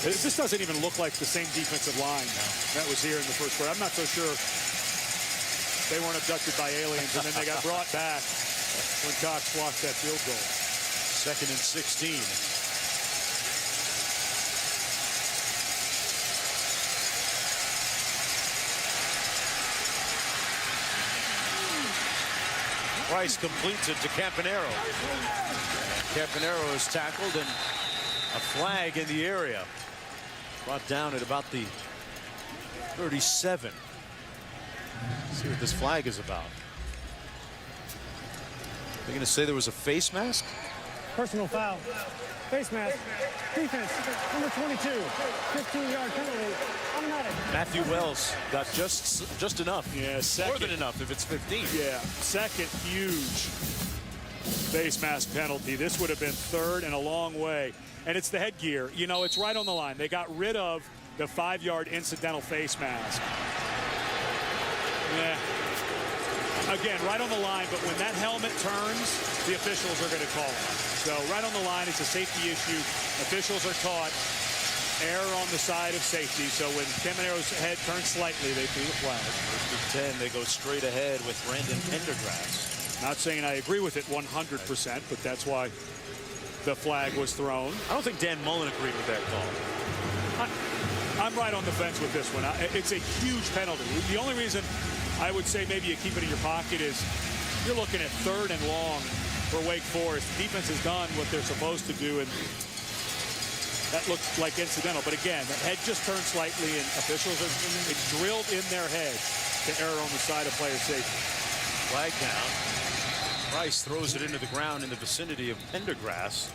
This doesn't even look like the same defensive line that was here in the first quarter. I'm not so sure they weren't abducted by aliens and then they got brought back when Cox blocked that field goal. 2nd and 16. Price completes it to Campanero. Campanero is tackled and a flag in the area. Brought down at about the 37. Let's see what this flag is about. They're going to say there was a face mask? Personal foul. Face mask. Defense. Number 22. 15-yard penalty. Automatic. Matthew Wells got just enough. Yeah, more than enough if it's 15. Yeah, second huge face mask penalty. This would have been 3rd and a long way. And it's the headgear. You know, it's right on the line. They got rid of the 5-yard incidental face mask. Yeah. Again, right on the line, but when that helmet turns, the officials are going to call it. So right on the line, it's a safety issue. Officials are taught err on the side of safety. So when Camanero's head turns slightly, they threw the flag. First and 10, they go straight ahead with Brandon Pendergrass. Not saying I agree with it 100%, but that's why the flag was thrown. I don't think Dan Mullen agreed with that call. I'm right on the fence with this one. It's a huge penalty. The only reason I would say maybe you keep it in your pocket is you're looking at 3rd and long for Wake Forest. Defense has done what they're supposed to do, and that looks like incidental. But again, the head just turned slightly, and officials are it's drilled in their head to err on the side of player safety. Flag down. Price throws it into the ground in the vicinity of Pendergrass.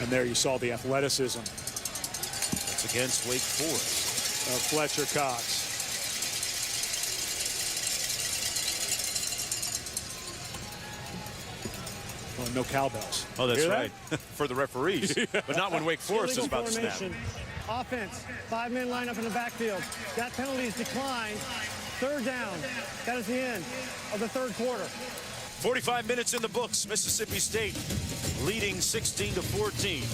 And there you saw the athleticism. That's against Wake Forest. Fletcher Cox. Well, no cowbells. Oh, that's Hear right. For the referees. But not when Wake Forest is about to snap. Offense. 5-man lineup in the backfield. That penalty is declined. 3rd down. That is the end of the 3rd quarter. 45 minutes in the books. Mississippi State leading 16-14.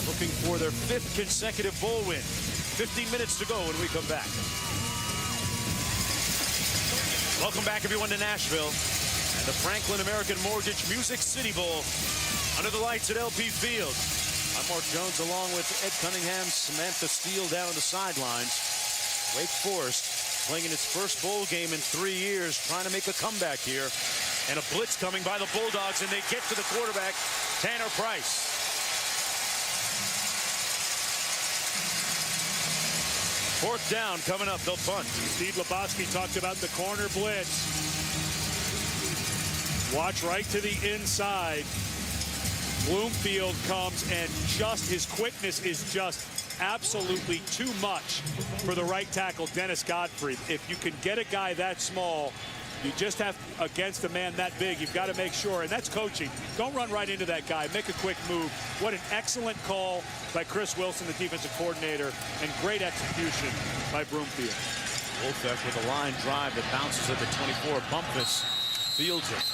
Looking for their 5th consecutive bowl win. 15 minutes to go when we come back. Welcome back, everyone, to Nashville. And the Franklin American Mortgage Music City Bowl under the lights at LP Field. I'm Mark Jones along with Ed Cunningham, Samantha Steele down on the sidelines. Wake Forest playing in its first bowl game in 3 years, trying to make a comeback here. And a blitz coming by the Bulldogs, and they get to the quarterback, Tanner Price. Fourth down coming up, they'll punt. Steve Lebowski talked about the corner blitz. Watch right to the inside. Bloomfield comes, and just his quickness is just absolutely too much for the right tackle, Dennis Godfrey. If you can get a guy that small, you just have, against a man that big, you've got to make sure, and that's coaching. Don't run right into that guy. Make a quick move. What an excellent call by Chris Wilson, the defensive coordinator, and great execution by Bloomfield. Wolfeck with a line drive that bounces at the 24. Bumpus fields it.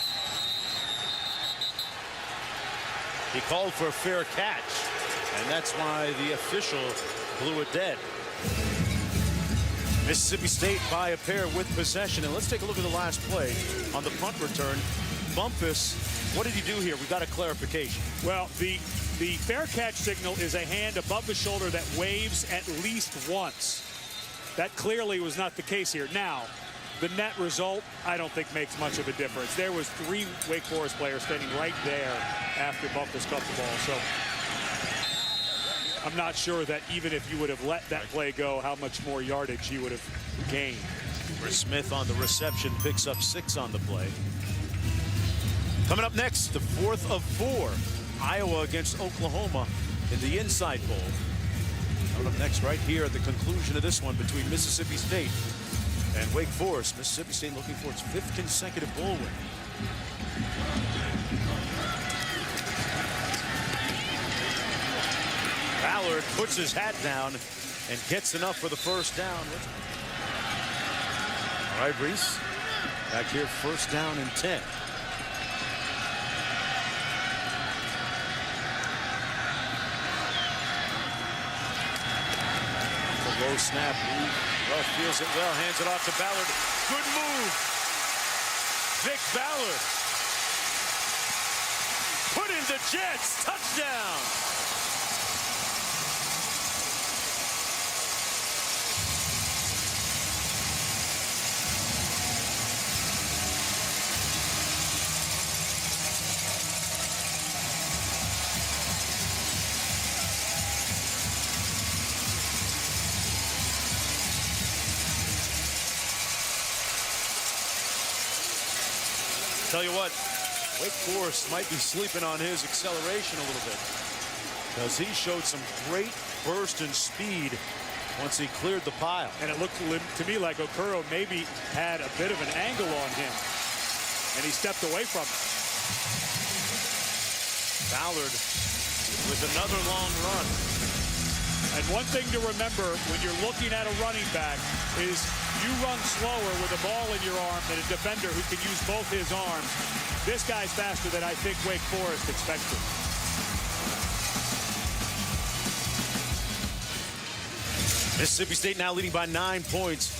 He called for a fair catch, and that's why the official blew it dead. Mississippi State by a pair with possession. And let's take a look at the last play on the punt return. Bumpus, what did he do here? We got a clarification. Well, the fair catch signal is a hand above the shoulder that waves at least once. That clearly was not the case here. Now, the net result, I don't think makes much of a difference. There was 3 Wake Forest players standing right there after Bumpus caught the ball. So I'm not sure that even if you would have let that play go, how much more yardage he would have gained. Chris Smith on the reception picks up 6 on the play. Coming up next, the 4th of 4. Iowa against Oklahoma in the Inside Bowl. Coming up next right here at the conclusion of this one between Mississippi State and Wake Forest. Mississippi State looking for its 5th consecutive bowl win. Ballard puts his hat down and gets enough for the first down. All right, Reese. Back here, first down and 10. The low snap. Well, feels it well, hands it off to Ballard. Good move. Vick Ballard. Put in the Jets. Touchdown. Tell you what, Wake Forest might be sleeping on his acceleration a little bit, because he showed some great burst and speed once he cleared the pile. And it looked to me like 𝐒𝐭 maybe had a bit of an angle on him, and he stepped away from it. Ballard with another long run. And one thing to remember when you're looking at a running back is you run slower with a ball in your arm than a defender who can use both his arms. This guy's faster than I think Wake Forest expected. Mississippi State now leading by 9 points.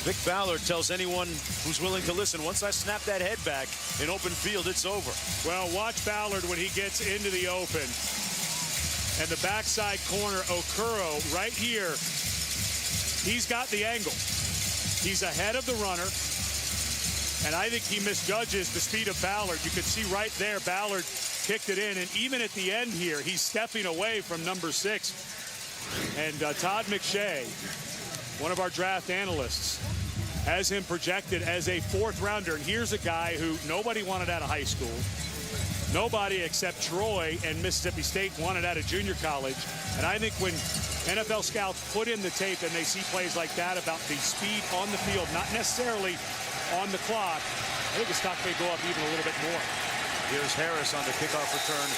Vick Ballard tells anyone who's willing to listen, once I snap that head back in open field, it's over. Well, watch Ballard when he gets into the open. And the backside corner, 𝐒𝐭 right here, he's got the angle. He's ahead of the runner, and I think he misjudges the speed of Ballard. You could see right there, Ballard kicked it in, and even at the end here, he's stepping away from number 6. And Todd McShay, one of our draft analysts, has him projected as a 4th rounder. And here's a guy who nobody wanted out of high school. Nobody except Troy and Mississippi State wanted out of junior college. And I think when NFL scouts put in the tape and they see plays like that about the speed on the field, not necessarily on the clock, I think his stock may go up even a little bit more. Here's Harris on the kickoff return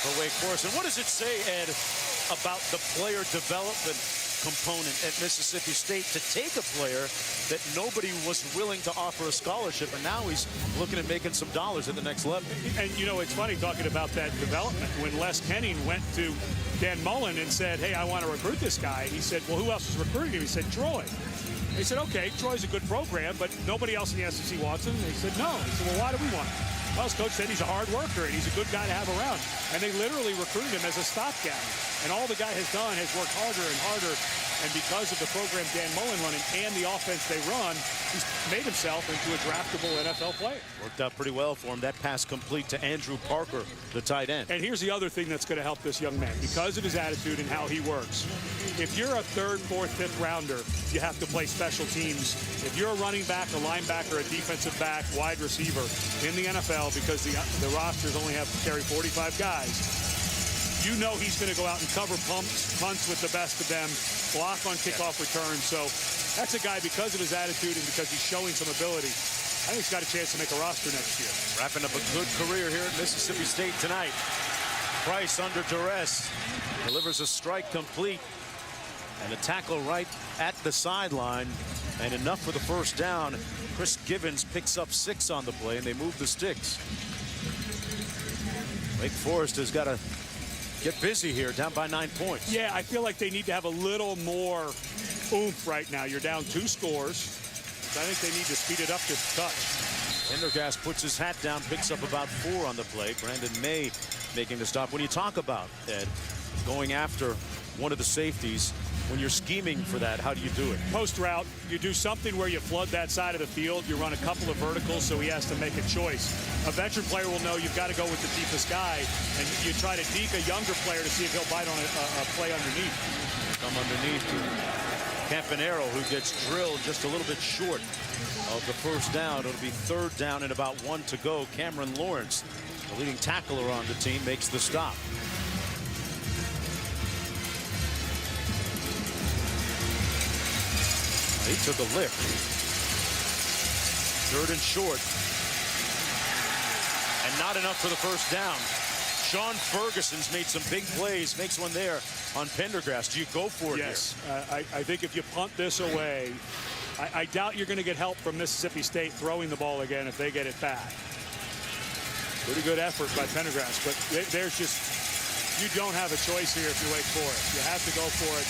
for Wake Forest. And what does it say, Ed, about the player development component at Mississippi State to take a player that nobody was willing to offer a scholarship, and now he's looking at making some dollars at the next level? And you know, it's funny talking about that development. When Les Kenning went to Dan Mullen and said, hey, I want to recruit this guy, he said, well, who else is recruiting him? He said, Troy. He said, okay, Troy's a good program, but nobody else in the SEC wants him. And he said, no. He said, well, why do we want him? Well, his coach said he's a hard worker and he's a good guy to have around. And they literally recruited him as a stopgap. And all the guy has done is worked harder and harder. And because of the program Dan Mullen running and the offense they run, he's made himself into a draftable NFL player. Worked out pretty well for him. That pass complete to Andrew Parker, the tight end. And here's the other thing that's going to help this young man. Because of his attitude and how he works, if you're a third, fourth, fifth rounder, you have to play special teams. If you're a running back, a linebacker, a defensive back, wide receiver in the NFL, because the rosters only have to carry 45 guys, you know he's going to go out and cover punts with the best of them, block on kickoff returns. So that's a guy, because of his attitude and because he's showing some ability, I think he's got a chance to make a roster next year. Wrapping up a good career here at Mississippi State tonight. Price under duress, delivers a strike complete, and a tackle right at the sideline, and enough for the first down. Chris Givens picks up 6 on the play, and they move the sticks. Wake Forest has got to get busy here, down by 9 points. Yeah, I feel like they need to have a little more oomph right now. You're down 2 scores. So I think they need to speed it up just a touch. Pendergast puts his hat down, picks up about 4 on the play. Brandon May making the stop. When you talk about, Ed, going after one of the safeties, when you're scheming for that, how do you do it? Post route, you do something where you flood that side of the field. You run a couple of verticals, so he has to make a choice. A veteran player will know you've got to go with the deepest guy, and you try to deke a younger player to see if he'll bite on a play underneath. Come underneath to Campanaro, who gets drilled just a little bit short of the first down. It'll be 3rd down and about 1 to go. Cameron Lawrence, the leading tackler on the team, makes the stop. He took a lift. 3rd and short. And not enough for the first down. Sean Ferguson's made some big plays, makes one there on Pendergast. Do you go for it? Yes. I think if you punt this away, I doubt you're going to get help from Mississippi State throwing the ball again if they get it back. Pretty good effort by Pendergast, but there's just, you don't have a choice here if you Wake Forest. You have to go for it.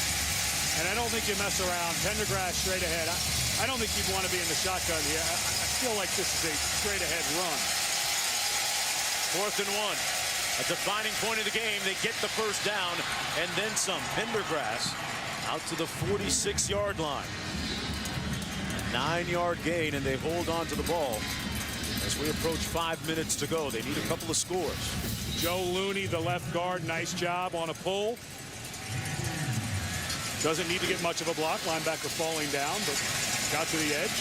And I don't think you mess around. Pendergast straight ahead. I don't think you'd want to be in the shotgun here. I feel like this is a straight ahead run. 4th and 1. A defining point of the game. They get the first down and then some. Pendergast out to the 46-yard line. A 9-yard gain, and they hold on to the ball as we approach 5 minutes to go. They need a couple of scores. Joe Looney, the left guard, nice job on a pull. Doesn't need to get much of a block. Linebacker falling down, but got to the edge.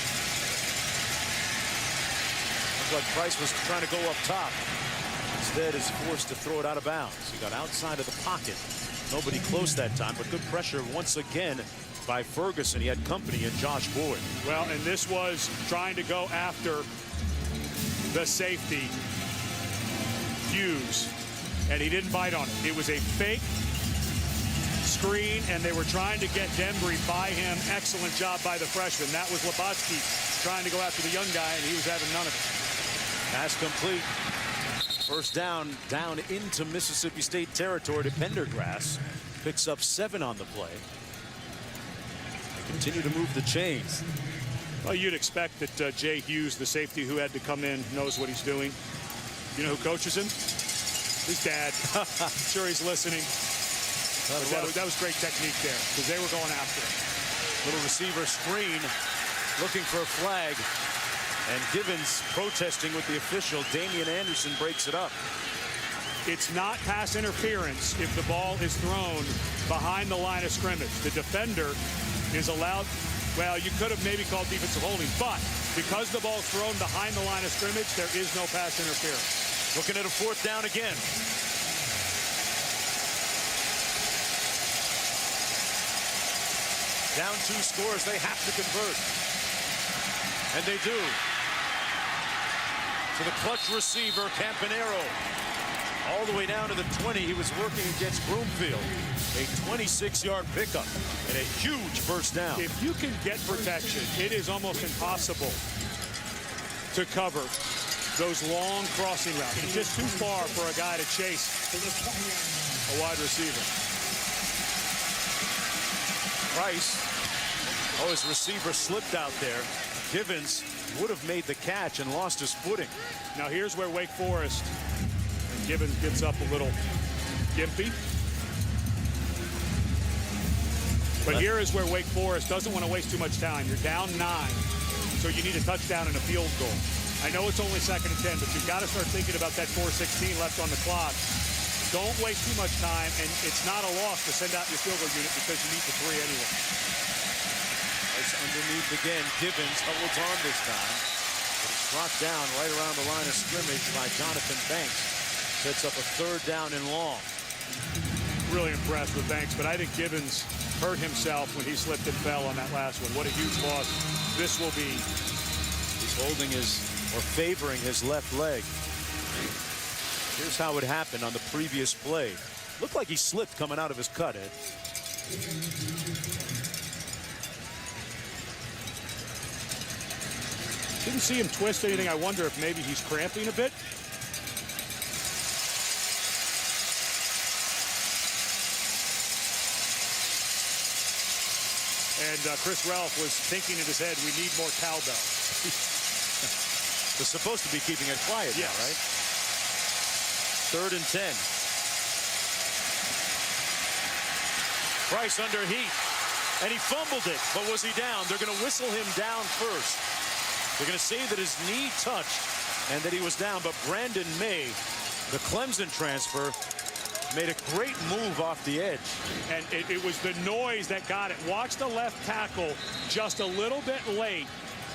Looks like Price was trying to go up top. Instead is forced to throw it out of bounds. He got outside of the pocket. Nobody close that time, but good pressure once again by Ferguson. He had company in Josh Boyd. Well, and this was trying to go after the safety, Hughes, and he didn't bite on it. It was a fake screen, and they were trying to get Dembry by him. Excellent job by the freshman. That was Labotsky trying to go after the young guy, and he was having none of it. Pass complete. First down into Mississippi State territory to Pendergast. Picks up 7 on the play. They continue to move the chains. Well, you'd expect that Jay Hughes, the safety who had to come in, knows what he's doing. You know who coaches him? His dad. I'm sure he's listening. That was great technique there, because they were going after it. Little receiver screen, looking for a flag. And Givens protesting with the official. Damian Anderson breaks it up. It's not pass interference if the ball is thrown behind the line of scrimmage. The defender is allowed, well, you could have maybe called defensive holding, but because the ball's thrown behind the line of scrimmage, there is no pass interference. Looking at a 4th down again. Down 2 scores, they have to convert. And they do. To the clutch receiver, Campanaro. All the way down to the 20. He was working against Broomfield. A 26-yard pickup and a huge first down. If you can get protection, it is almost impossible to cover those long crossing routes. It's just too far for a guy to chase a wide receiver. Price. Oh, his receiver slipped out there. Givens would have made the catch and lost his footing. Now here's where Wake Forest and Gibbons gets up a little gimpy. But here is where Wake Forest doesn't want to waste too much time. You're down 9, so you need a touchdown and a field goal. I know it's only 2nd and 10, but you've got to start thinking about that 4:16 left on the clock. Don't waste too much time, and it's not a loss to send out your field goal unit because you need the 3 anyway. Nice underneath again. Gibbons holds on this time. It's brought down right around the line of scrimmage by Jonathan Banks. Sets up a 3rd down and long. Really impressed with Banks, but I think Gibbons hurt himself when he slipped and fell on that last one. What a huge loss this will be. He's holding his, or favoring his left leg. Here's how it happened on the previous play. Looked like he slipped coming out of his cut, Ed. Didn't see him twist anything. I wonder if maybe he's cramping a bit. And Chris Ralph was thinking in his head, we need more cowbell. They're supposed to be keeping it quiet now, right? 3rd and 10. Price under heat. And he fumbled it, but was he down? They're going to whistle him down first. They're going to say that his knee touched and that he was down, but Brandon May, the Clemson transfer, made a great move off the edge. And it was the noise that got it. Watch the left tackle just a little bit late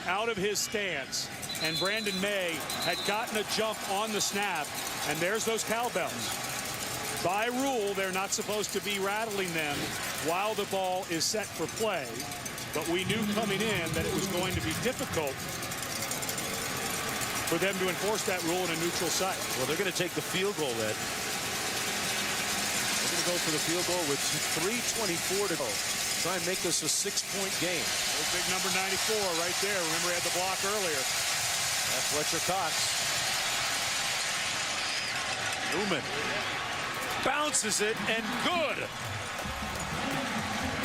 out of his stance. And Brandon May had gotten a jump on the snap. And there's those cowbells. By rule, they're not supposed to be rattling them while the ball is set for play. But we knew coming in that it was going to be difficult for them to enforce that rule in a neutral site. Well, they're going to take the field goal, Ed. They're going to go for the field goal with 3:24 to go. Try and make this a 6-point game. Oh, big number 94 right there. Remember, he had the block earlier. That's Fletcher Cox. Newman bounces it, and good.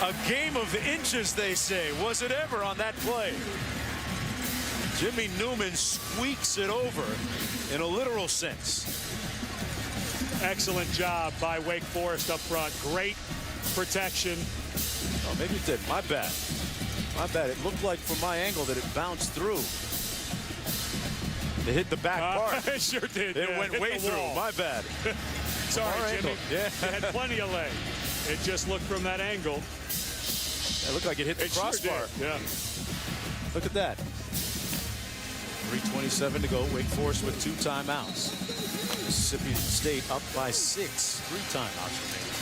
A game of inches, they say. Was it ever on that play? Jimmy Newman squeaks it over in a literal sense. Excellent job by Wake Forest up front. Great protection. Oh, maybe it did. My bad. My bad. It looked like from my angle that it bounced through. It hit the back part. It sure did. It went way through. Wall. My bad. Sorry, Jimmy. Yeah. It had plenty of leg. It just looked from that angle. It looked like it hit the crossbar. Sure did. Yeah. Look at that. 3:27 to go. Wake Forest with 2 timeouts. Mississippi State up by 6. 3 timeouts remaining.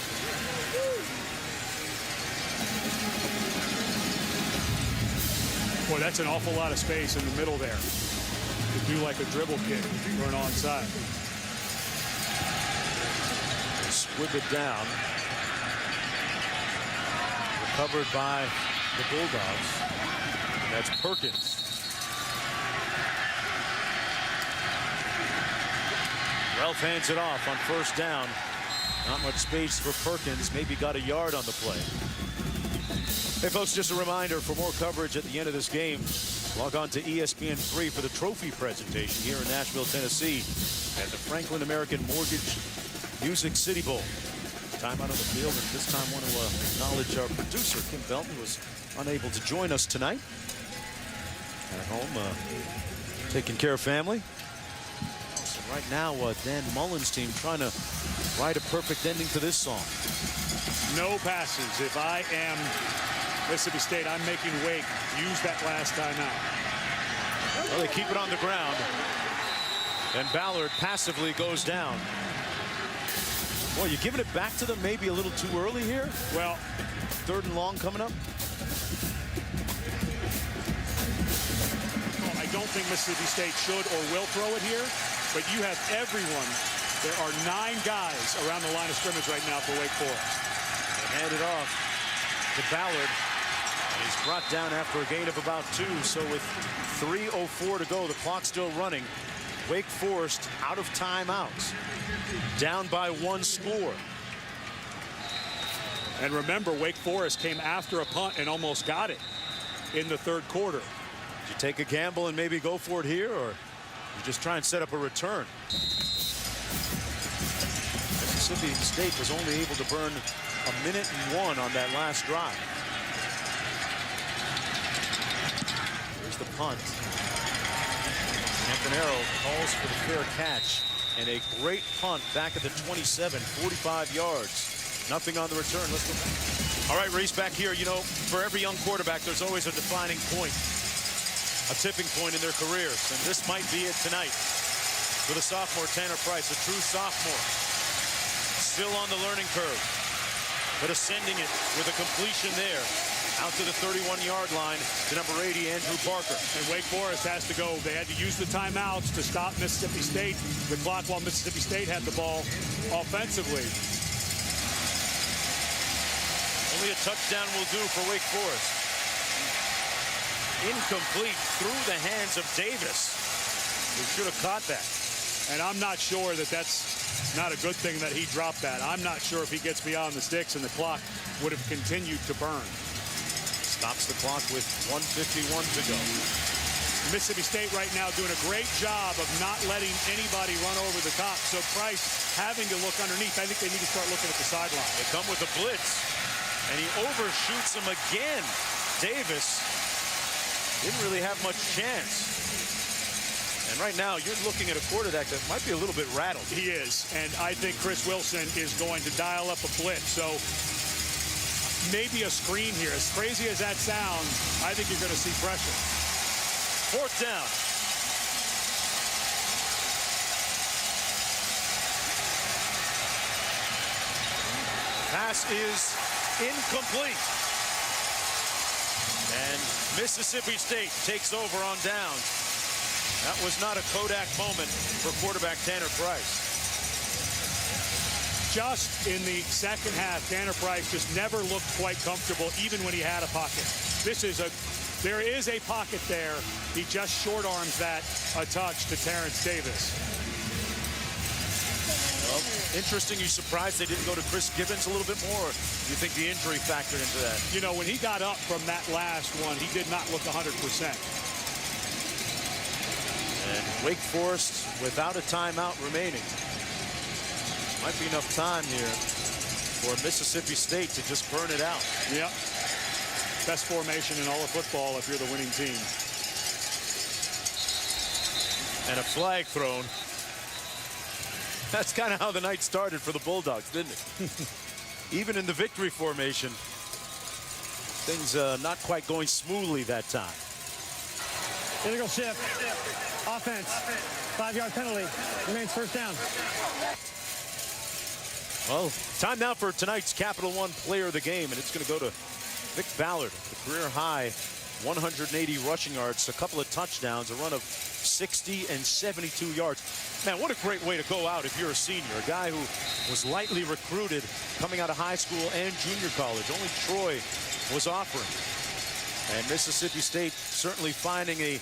Boy, that's an awful lot of space in the middle there to do like a dribble kick or an onside. Squib it down. Recovered by the Bulldogs. That's Perkins. Ralph hands it off on 1st down. Not much space for Perkins. Maybe got a yard on the play. Hey, folks, just a reminder, for more coverage at the end of this game, log on to ESPN 3 for the trophy presentation here in Nashville, Tennessee at the Franklin American Mortgage Music City Bowl. Time out on the field, and this time want to acknowledge our producer, Kim Belton, who was unable to join us tonight. At home, taking care of family. So right now, Dan Mullen's team trying to write a perfect ending to this song. No passes. If I am Mississippi State, I'm making Wake use that last timeout. Well, they keep it on the ground, and Ballard passively goes down. Well, you're giving it back to them maybe a little too early here? Well, 3rd and long coming up. I don't think Mississippi State should or will throw it here, but you have everyone. There are 9 guys around the line of scrimmage right now for Wake Forest. They hand it off to Ballard, and he's brought down after a gain of about 2. So with 3:04 to go, the clock still running. Wake Forest out of timeouts, down by 1 score. And remember, Wake Forest came after a punt and almost got it in the 3rd quarter. Did you take a gamble and maybe go for it here, or? You just try and set up a return. Mississippi State was only able to burn 1:01 on that last drive. Here's the punt. Campanaro calls for the fair catch, and a great punt back at the 27, 45 yards. Nothing on the return. Let's go back. All right, Reese, back here. You know, for every young quarterback, there's always a defining point, a tipping point in their careers, and this might be it tonight for the sophomore Tanner Price, a true sophomore, still on the learning curve, but ascending it with a completion there. Out to the 31-yard line to number 80, Andrew Parker. And Wake Forest has to go. They had to use the timeouts to stop Mississippi State. The clock while Mississippi State had the ball offensively. Only a touchdown will do for Wake Forest. Incomplete through the hands of Davis, who should have caught that. And I'm not sure that that's not a good thing that he dropped that. I'm not sure if he gets beyond the sticks and the clock would have continued to burn. Stops the clock with 1:51 to go. Mississippi State right now doing a great job of not letting anybody run over the top. So Price having to look underneath. I think they need to start looking at the sideline. They come with a blitz, and he overshoots him again. Davis didn't really have much chance. And right now, you're looking at a quarterback that might be a little bit rattled. He is, and I think Chris Wilson is going to dial up a blitz. So maybe a screen here. As crazy as that sounds, I think you're going to see pressure. Fourth down. Pass is incomplete. And Mississippi State takes over on downs. That was not a Kodak moment for quarterback Tanner Price. Just in the second half, Tanner Price just never looked quite comfortable, even when he had a pocket. There is a pocket there. He just short arms that a touch to Terrence Davis. Well, interesting. You surprised they didn't go to Chris Gibbons a little bit more? Or do you think the injury factored into that? You know, when he got up from that last one, he did not look 100%. And Wake Forest without a timeout remaining. Might be enough time here for Mississippi State to just burn it out. Yep. Best formation in all of football if you're the winning team. And a flag thrown. That's kind of how the night started for the Bulldogs, didn't it? Even in the victory formation, things not quite going smoothly that time. Illegal shift. Offense. 5-yard penalty. Remains first down. Well, time now for tonight's Capital One Player of the Game, and it's going to go to Vick Ballard, the career high 180 rushing yards, a couple of touchdowns, a run of 60 and 72 yards. Man, what a great way to go out if you're a senior, a guy who was lightly recruited coming out of high school and junior college. Only Troy was offering. And Mississippi State certainly finding a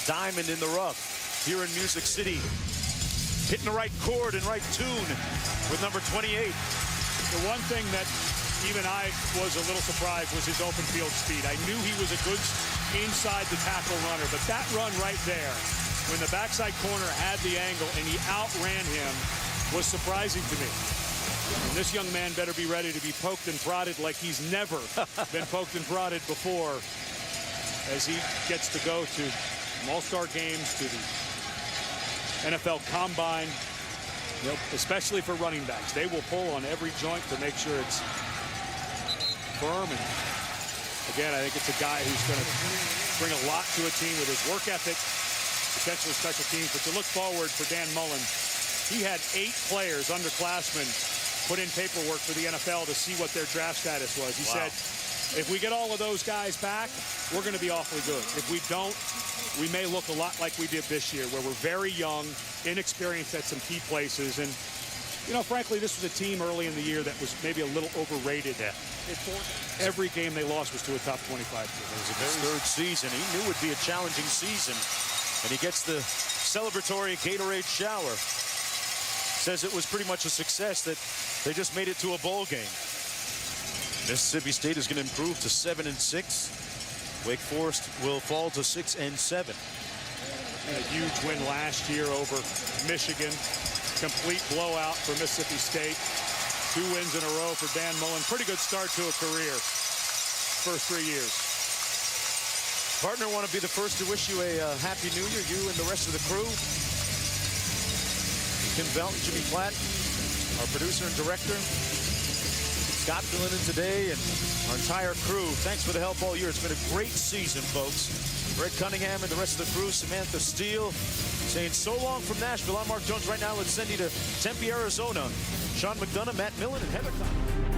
diamond in the rough here in Music City. Hitting the right chord and right tune with number 28. The one thing that even I was a little surprised was his open field speed. I knew he was a good inside the tackle runner, but that run right there, when the backside corner had the angle and he outran him, was surprising to me. And this young man better be ready to be poked and prodded like he's never been poked and prodded before, as he gets to go to all-star games, to the NFL Combine, especially for running backs. They will pull on every joint to make sure it's firm. And again, I think it's a guy who's going to bring a lot to a team with his work ethic, potentially special teams. But to look forward for Dan Mullen, he had 8 players, underclassmen, put in paperwork for the NFL to see what their draft status was. He said, if we get all of those guys back, we're going to be awfully good. If we don't, we may look a lot like we did this year, where we're very young, inexperienced at some key places. And, you know, frankly, this was a team early in the year that was maybe a little overrated. Yeah. Every game they lost was to a top 25 team. It was his third season. He knew it would be a challenging season. And he gets the celebratory Gatorade shower. Says it was pretty much a success that they just made it to a bowl game. Mississippi State is going to improve to 7-6. Wake Forest will fall to 6-7. And a huge win last year over Michigan. Complete blowout for Mississippi State. 2 wins in a row for Dan Mullen. Pretty good start to a career. First 3 years. Partner, want to be the first to wish you a Happy New Year, you and the rest of the crew. Kim Belton, Jimmy Platt, our producer and director. Scott filling in today, and our entire crew. Thanks for the help all year. It's been a great season, folks. Brett Cunningham and the rest of the crew, Samantha Steele, saying so long from Nashville. I'm Mark Jones. Right now, let's send you to Tempe, Arizona. Sean McDonough, Matt Millen, and Heather Conn.